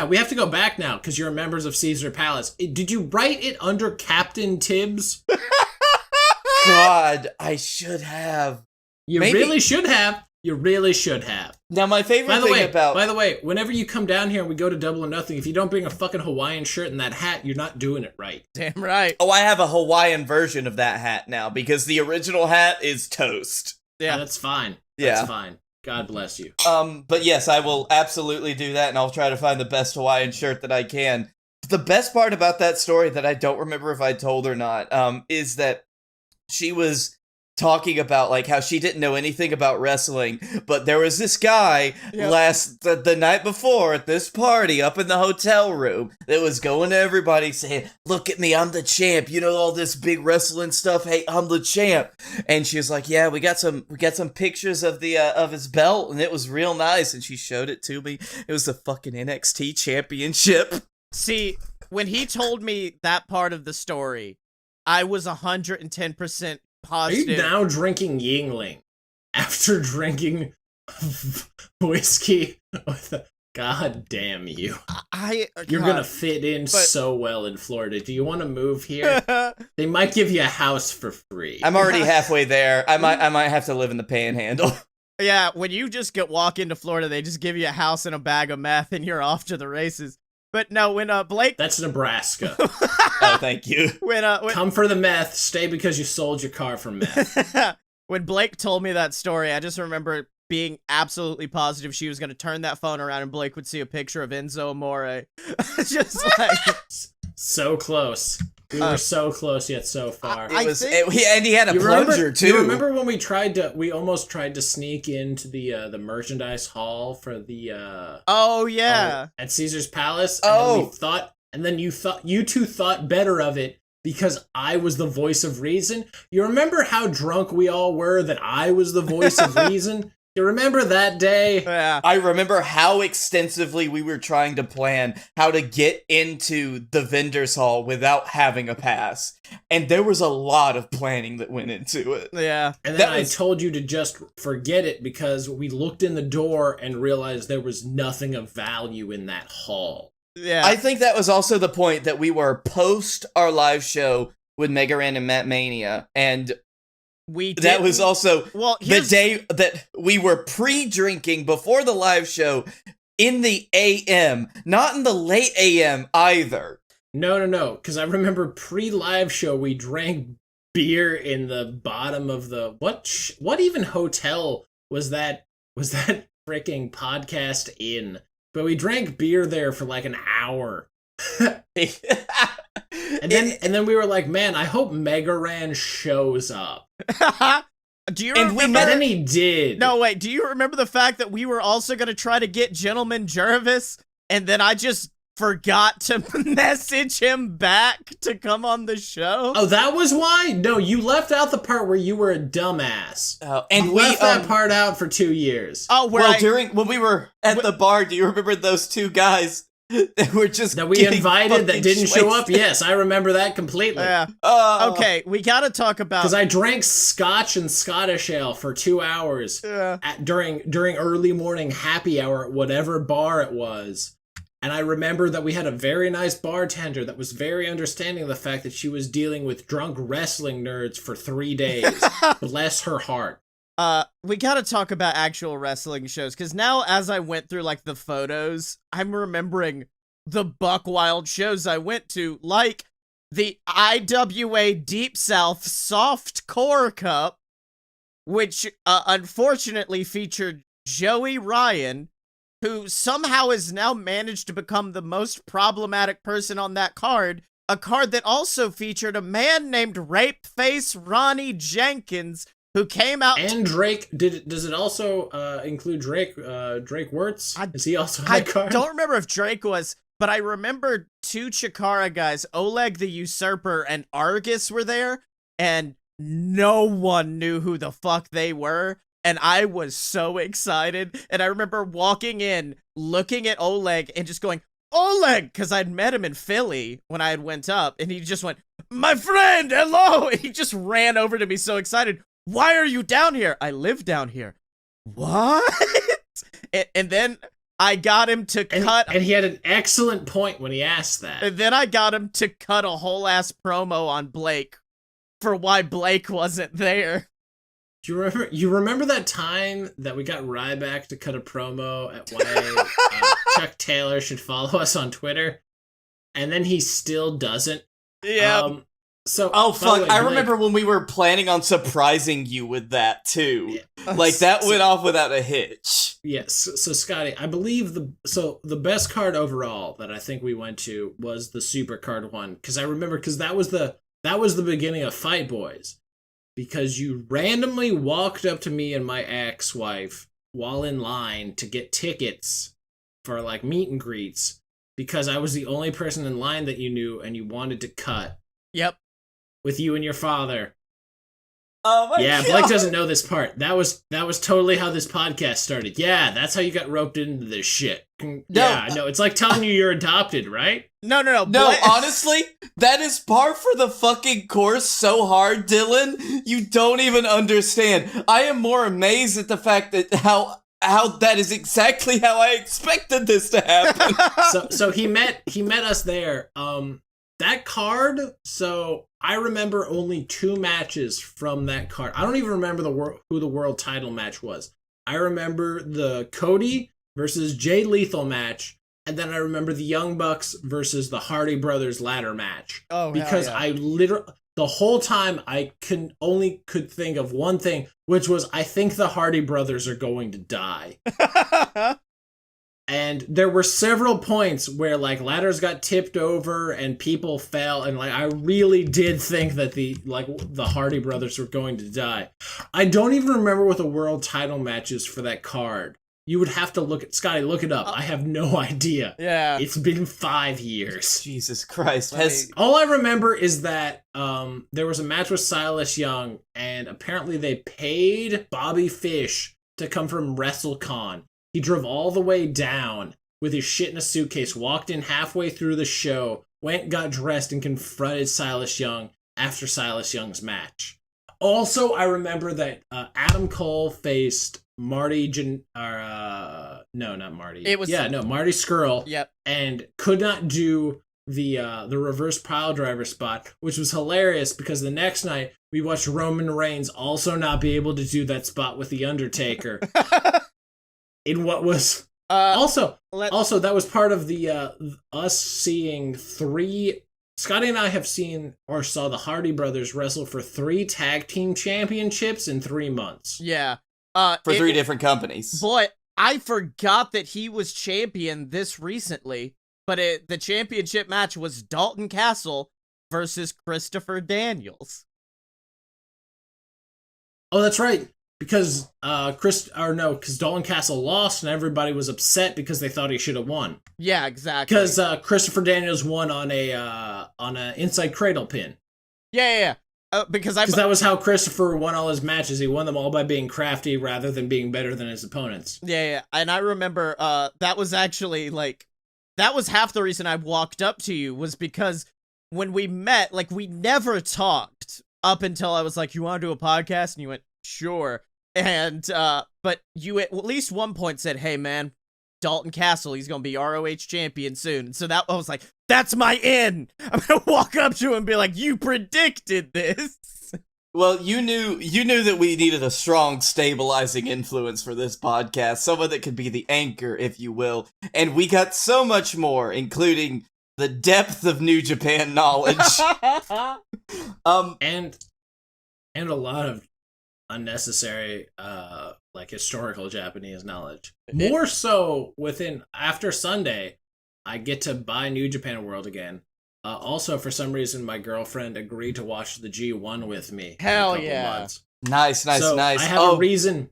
we have to go back now because you're members of Caesar Palace. Did you write it under Captain Tibbs? God, I should have. You really should have. You really should have. Now, my favorite thing about... By the way, whenever you come down here and we go to Double or Nothing, if you don't bring a fucking Hawaiian shirt and that hat, you're not doing it right. Damn right. Oh, I have a Hawaiian version of that hat now because the original hat is toast. Yeah, that's fine. Yeah. That's fine. God bless you. But yes, I will absolutely do that, and I'll try to find the best Hawaiian shirt that I can. The best part about that story that I don't remember if I told or not, is that she was talking about like how she didn't know anything about wrestling, but there was this guy the night before at this party up in the hotel room that was going to everybody saying, "Look at me, I'm the champ. You know all this big wrestling stuff. Hey, I'm the champ." And she was like, "Yeah, we got some pictures of the of his belt, and it was real nice." And she showed it to me. It was the fucking NXT championship. See, when he told me that part of the story, I was 110% positive. Are you now drinking Yingling after drinking whiskey God damn you. You're God. gonna fit in so well in Florida. Do you want to move here? They might give you a house for free. I'm already halfway there. I might have to live in the Panhandle. Yeah, when you just walk into Florida, they just give you a house and a bag of meth, and you're off to the races. But no, when Blake, That's Nebraska. Oh, thank you. when Come for the meth, stay because you sold your car for meth. when Blake told me that story, I just remember being absolutely positive she was going to turn that phone around and Blake would see a picture of Enzo Amore. Just like So close. We were so close yet so far. And he had a plunger too. You remember when we almost tried to sneak into the merchandise hall for the oh yeah, at Caesar's Palace, and then you two thought better of it because I was the voice of reason. You remember how drunk we all were that I was the voice of reason? You remember that day? Yeah. I remember how extensively we were trying to plan how to get into the vendor's hall without having a pass. And there was a lot of planning that went into it. Yeah. And then I told you to just forget it because we looked in the door and realized there was nothing of value in that hall. Yeah. I think that was also the point that we were post our live show with Mega Ran and Matt Mania, and that was also the day that we were pre-drinking before the live show in the AM, not in the late AM either. No, because I remember pre-live show we drank beer in the bottom of the what even hotel was that freaking podcast in? But we drank beer there for like an hour. And then we were like, man, I hope Mega Ran shows up. Do you remember? And then he did. No, wait. Do you remember the fact that we were also going to try to get Gentleman Jervis, and then I just forgot to message him back to come on the show? Oh, that was why? No, you left out the part where you were a dumbass. And you we left that part out for 2 years. Oh, when we were at the bar, do you remember those two guys? That we invited that didn't show up? Yes, I remember that completely. Yeah. Okay, we gotta talk about... Because I drank scotch and Scottish ale for 2 hours during early morning happy hour at whatever bar it was. And I remember that we had a very nice bartender that was very understanding of the fact that she was dealing with drunk wrestling nerds for 3 days. Bless her heart. We gotta talk about actual wrestling shows, because now as I went through, like, the photos, I'm remembering the buck wild shows I went to, like the IWA Deep South Soft Core Cup, which, unfortunately featured Joey Ryan, who somehow has now managed to become the most problematic person on that card, a card that also featured a man named Rape Face Ronnie Jenkins, who came out... And Drake, does it also include Drake Wirtz? Is he also on that card? I don't remember if Drake was, but I remember two Chikara guys, Oleg the Usurper and Argus were there, and no one knew who the fuck they were, and I was so excited, and I remember walking in, looking at Oleg, and just going, Oleg! Because I'd met him in Philly when I had went up, and he just went, my friend, hello! And he just ran over to me so excited. Why are you down here? I live down here. What? and then I got him to cut... And he had an excellent point when he asked that. And then I got him to cut a whole-ass promo on Blake for why Blake wasn't there. Do you remember that time that we got Ryback to cut a promo at why Chuck Taylor should follow us on Twitter? And then he still doesn't? Yeah. Fuck, I remember when we were planning on surprising you with that, too. Yeah. Like, that went off without a hitch. Yes, so Scottye, I believe the best card overall that I think we went to was the Super Card one, because I remember, because that was the beginning of Fight Boys, because you randomly walked up to me and my ex-wife while in line to get tickets for, like, meet and greets, because I was the only person in line that you knew and you wanted to cut. Yep. With you and your father. Oh my God. Blake doesn't know this part. That was totally how this podcast started. Yeah, that's how you got roped into this shit. Yeah, no, it's like telling you you're adopted, right? No. No, honestly, that is par for the fucking course so hard, Dylan. You don't even understand. I am more amazed at the fact that how how that is exactly how I expected this to happen. So he met us there. That card, so I remember only 2 matches from that card. I don't even remember who the world title match was. I remember the Cody versus Jay Lethal match, and then I remember the Young Bucks versus the Hardy Brothers ladder match. Oh, because yeah. I literally the whole time I could think of one thing, which was I think the Hardy Brothers are going to die. And there were several points where like ladders got tipped over and people fell, and like I really did think that the Hardy Brothers were going to die. I don't even remember what the world title match is for that card. You would have to look it up. I have no idea. Yeah. It's been 5 years. Jesus Christ. All I remember is that there was a match with Silas Young, and apparently they paid Bobby Fish to come from WrestleCon. He drove all the way down with his shit in a suitcase, walked in halfway through the show, went, got dressed, and confronted Silas Young after Silas Young's match. Also, I remember that Adam Cole faced Marty not Marty. Marty Scurll. Yep. And could not do the reverse pile driver spot, which was hilarious because the next night we watched Roman Reigns also not be able to do that spot with The Undertaker. In what was also that was part of the us seeing 3. Scottye and I have seen or saw the Hardy Brothers wrestle for 3 tag team championships in 3 months. Yeah. For 3 different companies. Boy, I forgot that he was champion this recently, but the championship match was Dalton Castle versus Christopher Daniels. Oh, that's right. Because because Dalton Castle lost and everybody was upset because they thought he should have won. Yeah, exactly. Because Christopher Daniels won on a inside cradle pin. Yeah. Because that was how Christopher won all his matches. He won them all by being crafty rather than being better than his opponents. Yeah. And I remember that was actually that was half the reason I walked up to you, was because when we met, we never talked up until I was like, "You want to do a podcast?" And you went, "Sure." And but you at least one point said, "Hey man, Dalton Castle, he's gonna be ROH champion soon." And so that I was like, "That's my in." I'm gonna walk up to him and be like, "You predicted this." Well, you knew that we needed a strong stabilizing influence for this podcast, someone that could be the anchor, if you will. And we got so much more, including the depth of New Japan knowledge. And a lot of unnecessary historical Japanese knowledge. More so after Sunday, I get to buy New Japan World again. Also, for some reason, my girlfriend agreed to watch the G1 with me. Hell in a couple yeah. months. Nice. So I have a reason.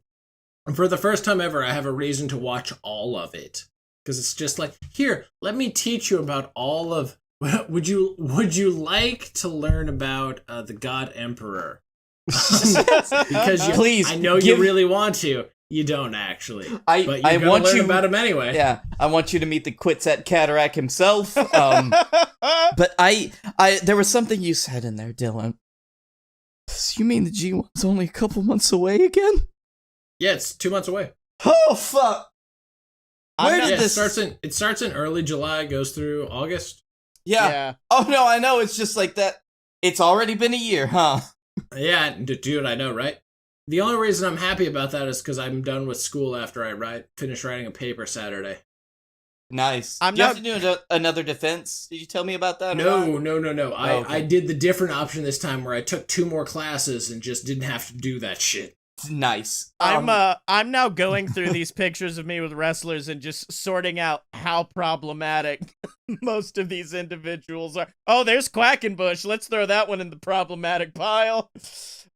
For the first time ever, I have a reason to watch all of it. Because it's just like, here, let me teach you about all of... Would you like to learn about the God Emperor? Because please, I know you really want to. You don't actually. But you're gonna learn about him anyway. Yeah, I want you to meet the Quetzat Cataract himself. But there was something you said in there, Dylan. You mean the G1's only a couple months away again? Yeah, it's 2 months away. Oh fuck! It starts in early July, goes through August. Yeah. Oh no, I know. It's just like that. It's already been a year, huh? Yeah, dude, I know, right? The only reason I'm happy about that is because I'm done with school after I finish writing a paper Saturday. Nice. Do you have to do another defense? Did you tell me about that? No. Okay. I did the different option this time where I took 2 more classes and just didn't have to do that shit. Nice. I'm now going through these pictures of me with wrestlers and just sorting out how problematic most of these individuals are. Oh, there's Quackenbush. Let's throw that one in the problematic pile.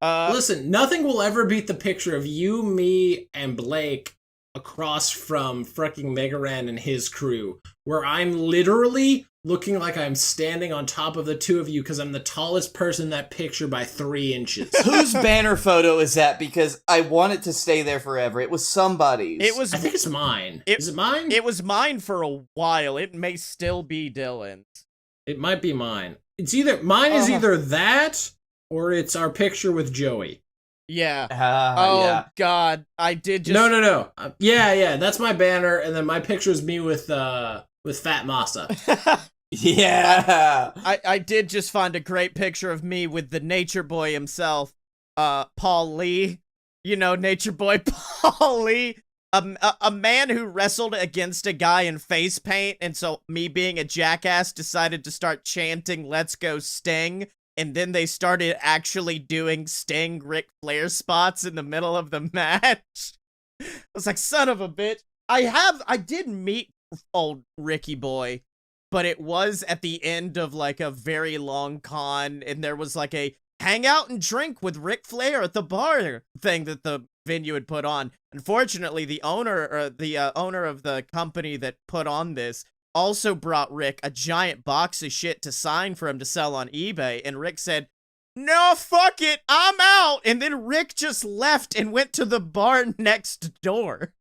Listen, nothing will ever beat the picture of you, me, and Blake across from fucking Megaran and his crew, where I'm literally looking like I'm standing on top of the 2 of you because I'm the tallest person in that picture by 3 inches. Whose banner photo is that? Because I want it to stay there forever. It was somebody's. I think it's mine. Is it mine? It was mine for a while. It may still be Dylan's. It might be mine. It's either mine is either that or it's our picture with Joey. Yeah. Oh, yeah. God, I did just. No. Yeah, that's my banner, and then my picture is me with Fat Masa. Yeah. I did just find a great picture of me with the Nature Boy himself, Paul Lee. You know, Nature Boy Paul Lee. A man who wrestled against a guy in face paint, and so me being a jackass decided to start chanting "Let's go Sting," and then they started actually doing Sting Ric Flair spots in the middle of the match. I was like, son of a bitch. I did meet old Ricky Boy, but it was at the end of like a very long con, and there was like a hang out and drink with Ric Flair at the bar thing that the venue had put on. Unfortunately, the owner of the company that put on this also brought Rick a giant box of shit to sign for him to sell on eBay, and Rick said, "No, fuck it, I'm out." And then Rick just left and went to the bar next door.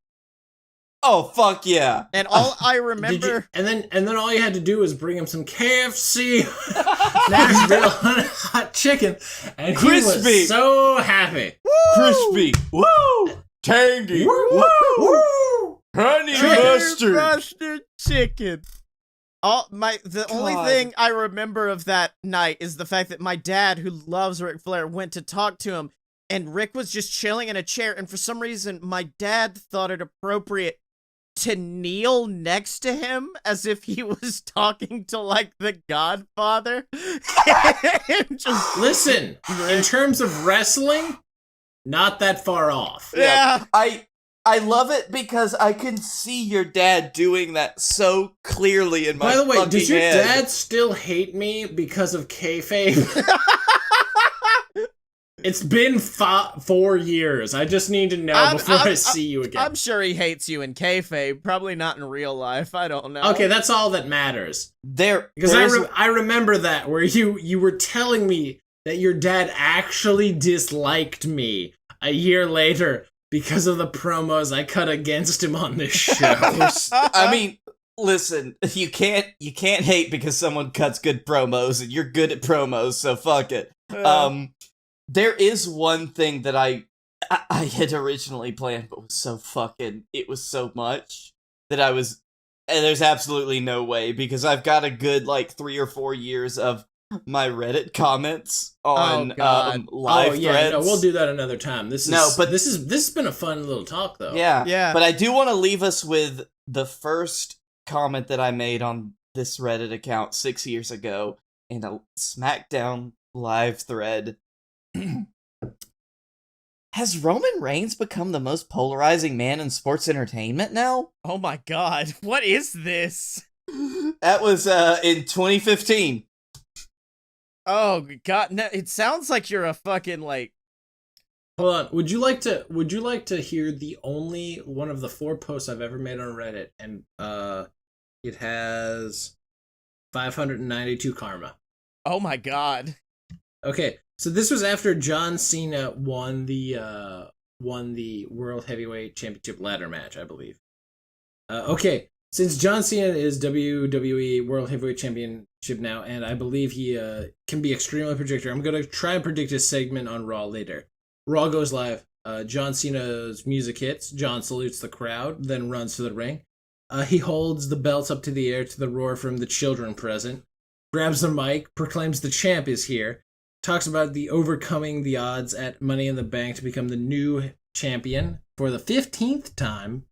Oh, fuck yeah. And all I remember... and then all you had to do was bring him some KFC Nashville hot chicken, and he was so happy. Woo! Crispy. Woo! Tangy. Woo! Honey mustard chicken. The only thing I remember of that night is the fact that my dad, who loves Ric Flair, went to talk to him, and Rick was just chilling in a chair, and for some reason, my dad thought it appropriate to kneel next to him as if he was talking to, like, the Godfather. Listen, in terms of wrestling, not that far off. Yeah. I love it because I can see your dad doing that so clearly in my By the way, does your head. dad still hate me because of kayfabe? It's been 4 years. I just need to know before I see you again. I'm sure he hates you in kayfabe, probably not in real life. I don't know. Okay, that's all that matters. Because I remember that where you were telling me that your dad actually disliked me a year later because of the promos I cut against him on this show. I mean, listen, you can't hate because someone cuts good promos, and you're good at promos, so fuck it. There is one thing that I had originally planned, but it was so much that and there's absolutely no way, because I've got a good, 3 or 4 years of my Reddit comments on live threads. No, we'll do that another time. This has been a fun little talk, though. Yeah. But I do want to leave us with the first comment that I made on this Reddit account 6 years ago in a SmackDown live thread. Has Roman Reigns become the most polarizing man in sports entertainment now? Oh my god, what is this? That was in 2015. Oh god, no, it sounds like you're a fucking Hold on, would you like to hear the only one of the 4 posts I've ever made on Reddit, and it has 592 karma. Oh my god. Okay, so this was after John Cena won the World Heavyweight Championship ladder match, I believe. Okay, since John Cena is WWE World Heavyweight Championship now, and I believe he can be extremely predictor, I'm going to try and predict his segment on Raw later. Raw goes live. John Cena's music hits. John salutes the crowd, then runs to the ring. He holds the belts up to the air to the roar from the children present, grabs the mic, proclaims the champ is here, talks about the overcoming the odds at Money in the Bank to become the new champion for the 15th time.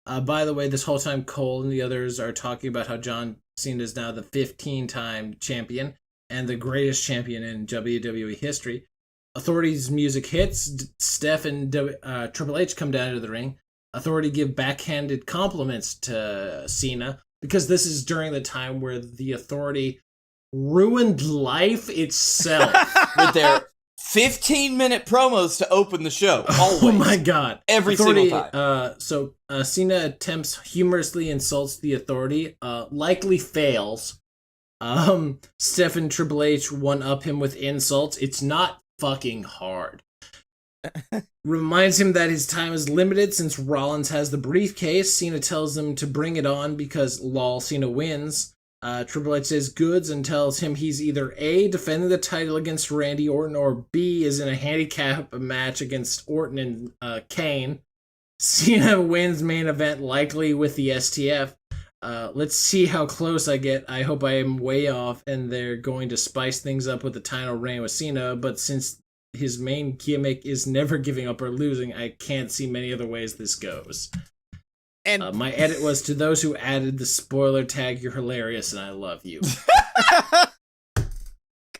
By the way, this whole time Cole and the others are talking about how John Cena is now the 15-time champion and the greatest champion in WWE history. Authority's music hits. Steph and Triple H come down to the ring. Authority give backhanded compliments to Cena because this is during the time where the Authority ruined life itself with their 15-minute promos to open the show. Always. Oh my god. Every Authority, single time. So Cena attempts humorously insults the Authority, likely fails. Steph and Triple H one-up him with insults. It's not fucking hard. Reminds him that his time is limited since Rollins has the briefcase. Cena tells him to bring it on because lol, Cena wins. Triple H says goods and tells him he's either A, defending the title against Randy Orton, or B, is in a handicap match against Orton and Kane. Cena wins main event, likely with the STF. Let's see how close I get. I hope I am way off, and they're going to spice things up with the title reign with Cena, but since his main gimmick is never giving up or losing, I can't see many other ways this goes. And my edit was, to those who added the spoiler tag, you're hilarious and I love you.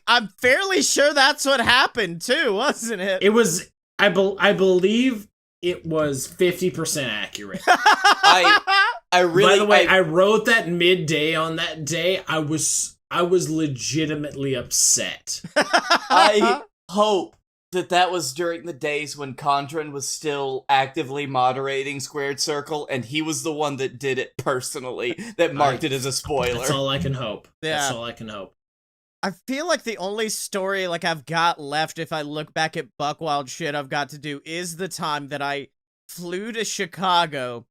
I'm fairly sure that's what happened too, wasn't it? It was, I believe it was 50% accurate. I really. By the way, I wrote that midday on that day. I was legitimately upset. I hope that was during the days when Condren was still actively moderating Squared Circle, and he was the one that did it personally, that marked it as a spoiler. That's all I can hope. Yeah. That's all I can hope. I feel like the only story like I've got left, if I look back at Buckwild shit I've got to do, is the time that I flew to Chicago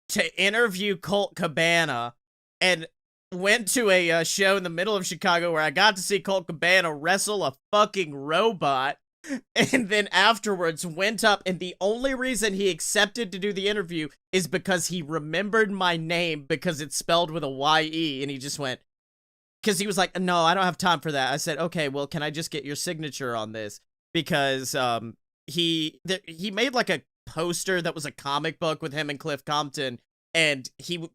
to interview Colt Cabana and went to a show in the middle of Chicago where I got to see Colt Cabana wrestle a fucking robot, and then afterwards went up, and the only reason he accepted to do the interview is because he remembered my name because it's spelled with a Y-E, and he just went, because he was like, no, I don't have time for that. I said, okay, well, can I just get your signature on this? Because he made like a poster that was a comic book with him and Cliff Compton, and he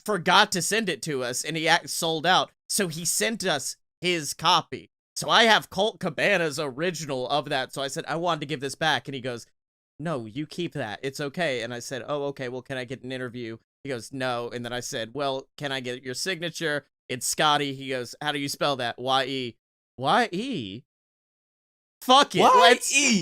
forgot to send it to us, and he sold out, so he sent us his copy. So I have Colt Cabana's original of that, so I said, I wanted to give this back, and he goes, no, you keep that, it's okay. And I said, oh, okay, well, can I get an interview? He goes, no. And then I said, well, can I get your signature? It's Scottye. He goes, how do you spell that? Y-E. Y-E? Fuck it.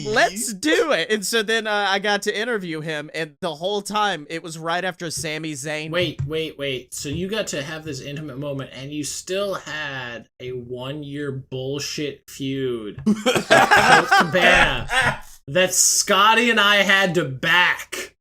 Let's do it. And so then I got to interview him, and the whole time it was right after Sami Zayn. Wait. So you got to have this intimate moment, and you still had a 1-year bullshit feud with Cabana that Scottye and I had to back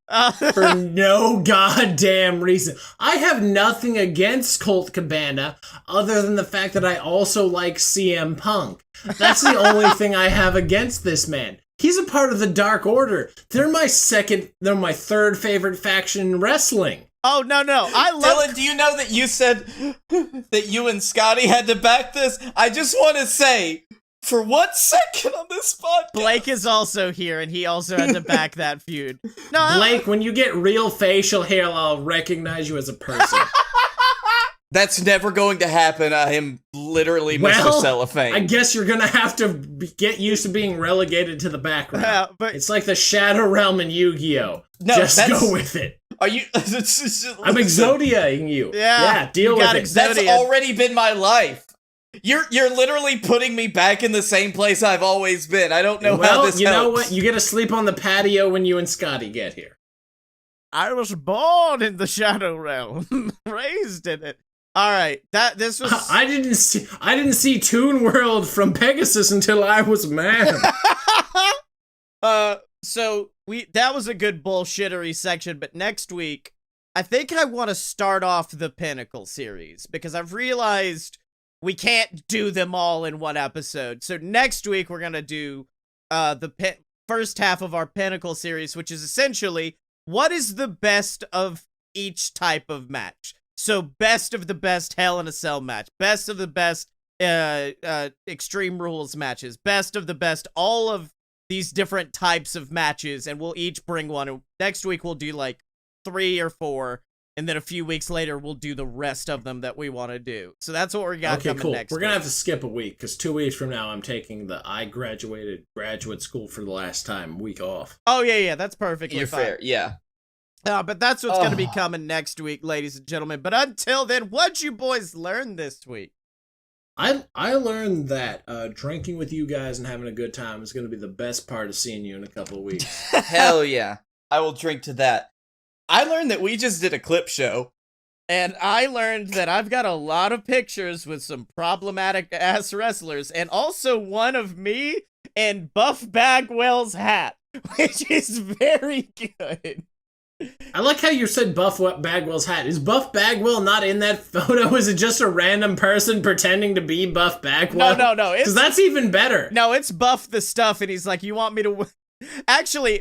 for no goddamn reason. I have nothing against Colt Cabana other than the fact that I also like CM Punk. That's the only thing I have against this man. He's a part of the Dark Order. They're my third favorite faction in wrestling. Oh, no. Dylan, do you know that you said that you and Scottye had to back this? I just want to say, for 1 second on this podcast, Blake is also here, and he also had to back that feud. No, Blake, when you get real facial hair, I'll recognize you as a person. That's never going to happen. I am literally Mr. Cellophane. I guess you're gonna have to get used to being relegated to the background. Yeah, but it's like the Shadow Realm in Yu-Gi-Oh! No, just go with it. Are you? I'm Exodiaing you. Yeah, deal with it. That's already been my life. You're literally putting me back in the same place I've always been. I don't know how this helps. You know what? You get to sleep on the patio when you and Scottye get here. I was born in the Shadow Realm, raised in it. All right, this was. I didn't see Toon World from Pegasus until I was mad. So that was a good bullshittery section, but next week, I think I want to start off the Pinnacle series because I've realized we can't do them all in one episode. So next week we're gonna do the first half of our Pinnacle series, which is essentially what is the best of each type of match. So best of the best Hell in a Cell match, best of the best Extreme Rules matches, best of the best all of these different types of matches, and we'll each bring one. And next week we'll do like 3 or 4, and then a few weeks later we'll do the rest of them that we want to do. So that's what we got coming next week. We're gonna week. have to skip a week because 2 weeks from now I'm taking the I graduated graduate school for the last time week off. Oh yeah, that's perfectly You're fine. fair, yeah. But that's what's going to be coming next week, ladies and gentlemen. But until then, what'd you boys learn this week? I learned that drinking with you guys and having a good time is going to be the best part of seeing you in a couple of weeks. Hell yeah. I will drink to that. I learned that we just did a clip show. And I learned that I've got a lot of pictures with some problematic-ass wrestlers, and also one of me and Buff Bagwell's hat, which is very good. I like how you said Buff Bagwell's hat. Is Buff Bagwell not in that photo? Is it just a random person pretending to be Buff Bagwell? No. Because that's even better. No, it's Buff the Stuff, and he's like, you want me to... Actually,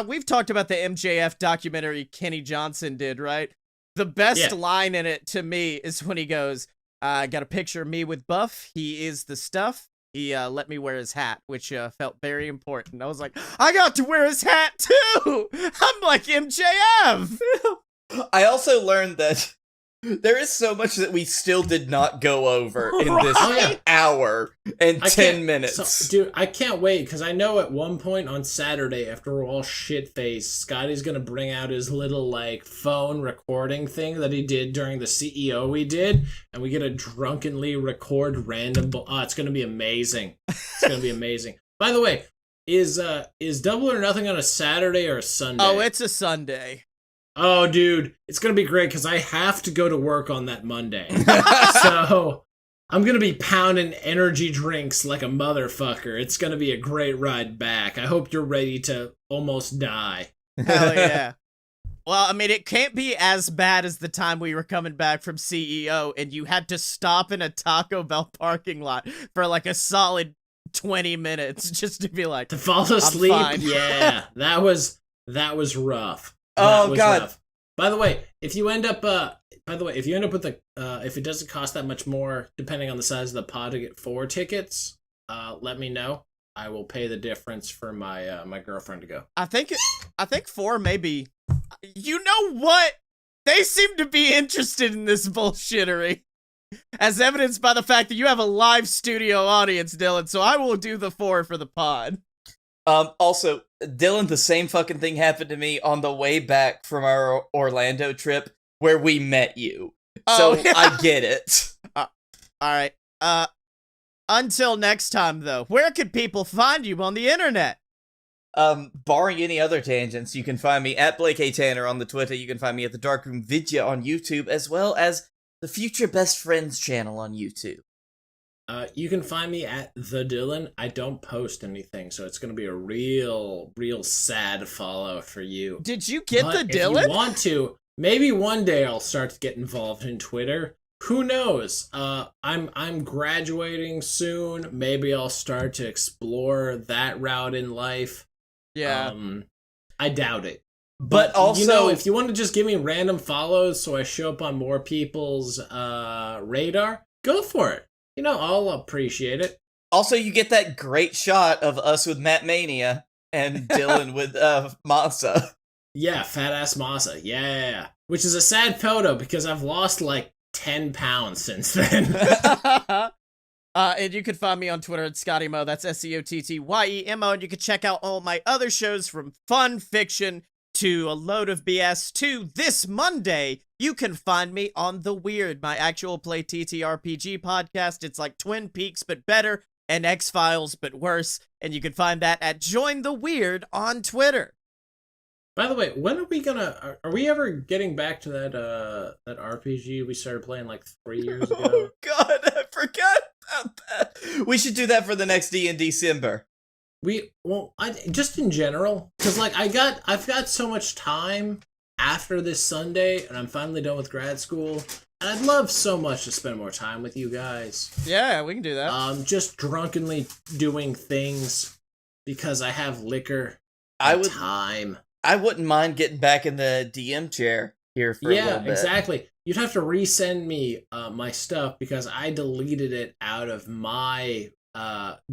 we've talked about the MJF documentary Kenny Johnson did, right? The best line in it to me is when he goes, I got a picture of me with Buff. He is the stuff. He let me wear his hat, which felt very important. I was like, I got to wear his hat too. I'm like MJF. I also learned that there is so much that we still did not go over in this hour and 10 minutes. So, dude, I can't wait, because I know at one point on Saturday, after we're all shit-faced, Scotty's going to bring out his little, like, phone recording thing that he did during the CEO we did, and we get to drunkenly record random... it's going to be amazing. It's going to be amazing. By the way, is Double or Nothing on a Saturday or a Sunday? Oh, it's a Sunday. Oh, dude, it's going to be great because I have to go to work on that Monday. So I'm going to be pounding energy drinks like a motherfucker. It's going to be a great ride back. I hope you're ready to almost die. Hell yeah. Well, I mean, it can't be as bad as the time we were coming back from CEO and you had to stop in a Taco Bell parking lot for like a solid 20 minutes just to be like, to fall asleep. Yeah, that was rough. Oh God! Rough. By the way, if you end up with the, if it doesn't cost that much more, depending on the size of the pod, to get 4 tickets, let me know. I will pay the difference for my my girlfriend to go. I think 4 maybe. You know what? They seem to be interested in this bullshittery, as evidenced by the fact that you have a live studio audience, Dylan. So I will do the 4 for the pod. Also, Dylan, the same fucking thing happened to me on the way back from our Orlando trip where we met you. So I get it. All right. Until next time, though, where could people find you on the internet? Barring any other tangents, you can find me at Blake A. Tanner on the Twitter. You can find me at the Darkroom Vidya on YouTube, as well as the Future Best Friends channel on YouTube. You can find me at The Dylan. I don't post anything, so it's going to be a real sad follow for you. Did you get but the Dylan? If you want to, maybe one day I'll start to get involved in Twitter. Who knows? I'm graduating soon. Maybe I'll start to explore that route in life. Yeah. I doubt it. But also, you know, if you want to just give me random follows so I show up on more people's radar, go for it. You know, I'll appreciate it. Also, you get that great shot of us with Matt Mania and Dylan with Masa. Yeah, fat ass Masa. Yeah. Which is a sad photo because I've lost like 10 pounds since then. And you can find me on Twitter at Scottye Moore. That's SCOTTYEMO. And you can check out all my other shows, from fun fiction to a load of BS to this Monday. You can find me on The Weird, my actual play TTRPG podcast. It's like Twin Peaks, but better, and X-Files, but worse. And you can find that at Join the Weird on Twitter. By the way, when are we gonna... Are we ever getting back to that RPG we started playing like 3 years ago? Oh God, I forgot about that. We should do that for the next D&D December. Just in general, because like I've got so much time after this Sunday, and I'm finally done with grad school, and I'd love so much to spend more time with you guys. Yeah, we can do that. Just drunkenly doing things because I have liquor. Time. I wouldn't mind getting back in the DM chair here for a little bit. Yeah, exactly. You'd have to resend me my stuff because I deleted it out of my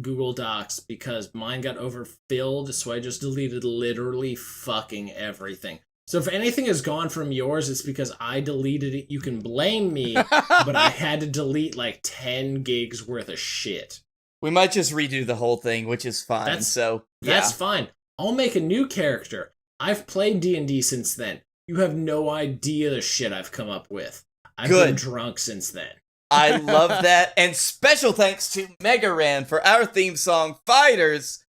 Google Docs because mine got overfilled, so I just deleted literally fucking everything. So if anything is gone from yours, it's because I deleted it. You can blame me, but I had to delete like 10 gigs worth of shit. We might just redo the whole thing, which is fine. That's fine. I'll make a new character. I've played D&D since then. You have no idea the shit I've come up with. I've been drunk since then. I love that. And special thanks to Mega Ran for our theme song, Fighters.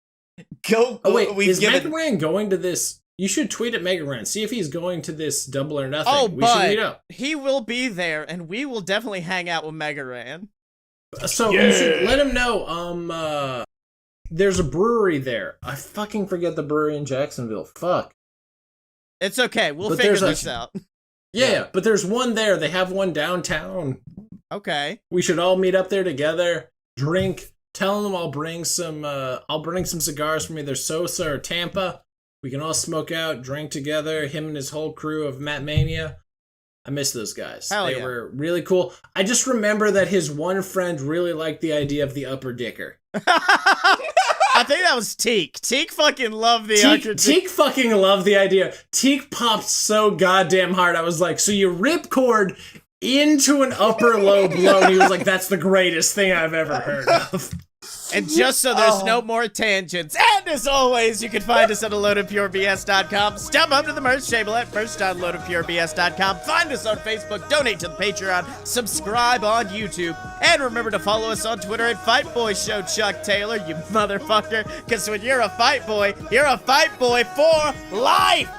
Is Mega Ran going to this? You should tweet at Mega Ran. See if he's going to this Double or Nothing. We should meet up. He will be there, and we will definitely hang out with Mega Ran. So you should let him know. There's a brewery there. I fucking forget the brewery in Jacksonville. Fuck. It's okay. We'll But figure there's this out. Yeah, but there's one there. They have one downtown. Okay. We should all meet up there together, drink. Tell them I'll bring some cigars from either Sosa or Tampa. We can all smoke out, drink together. Him and his whole crew of Matt Mania. I miss those guys. Hell They yeah. were really cool. I just remember that his one friend really liked the idea of the upper dicker. I think that was Teak. Teak fucking loved the Ultra Dick. Teak fucking loved the idea. Teak popped so goddamn hard. I was like, so you rip cord into an upper lobe low. And he was like, that's the greatest thing I've ever heard of. And just so there's no more tangents, and as always, you can find us at AloadofPureBS.com. Step up to the merch table at merch.loadofpurebs.com. Find us on Facebook, donate to the Patreon, subscribe on YouTube, and remember to follow us on Twitter at FightBoy Show Chuck Taylor, you motherfucker, because when you're a fight boy for life!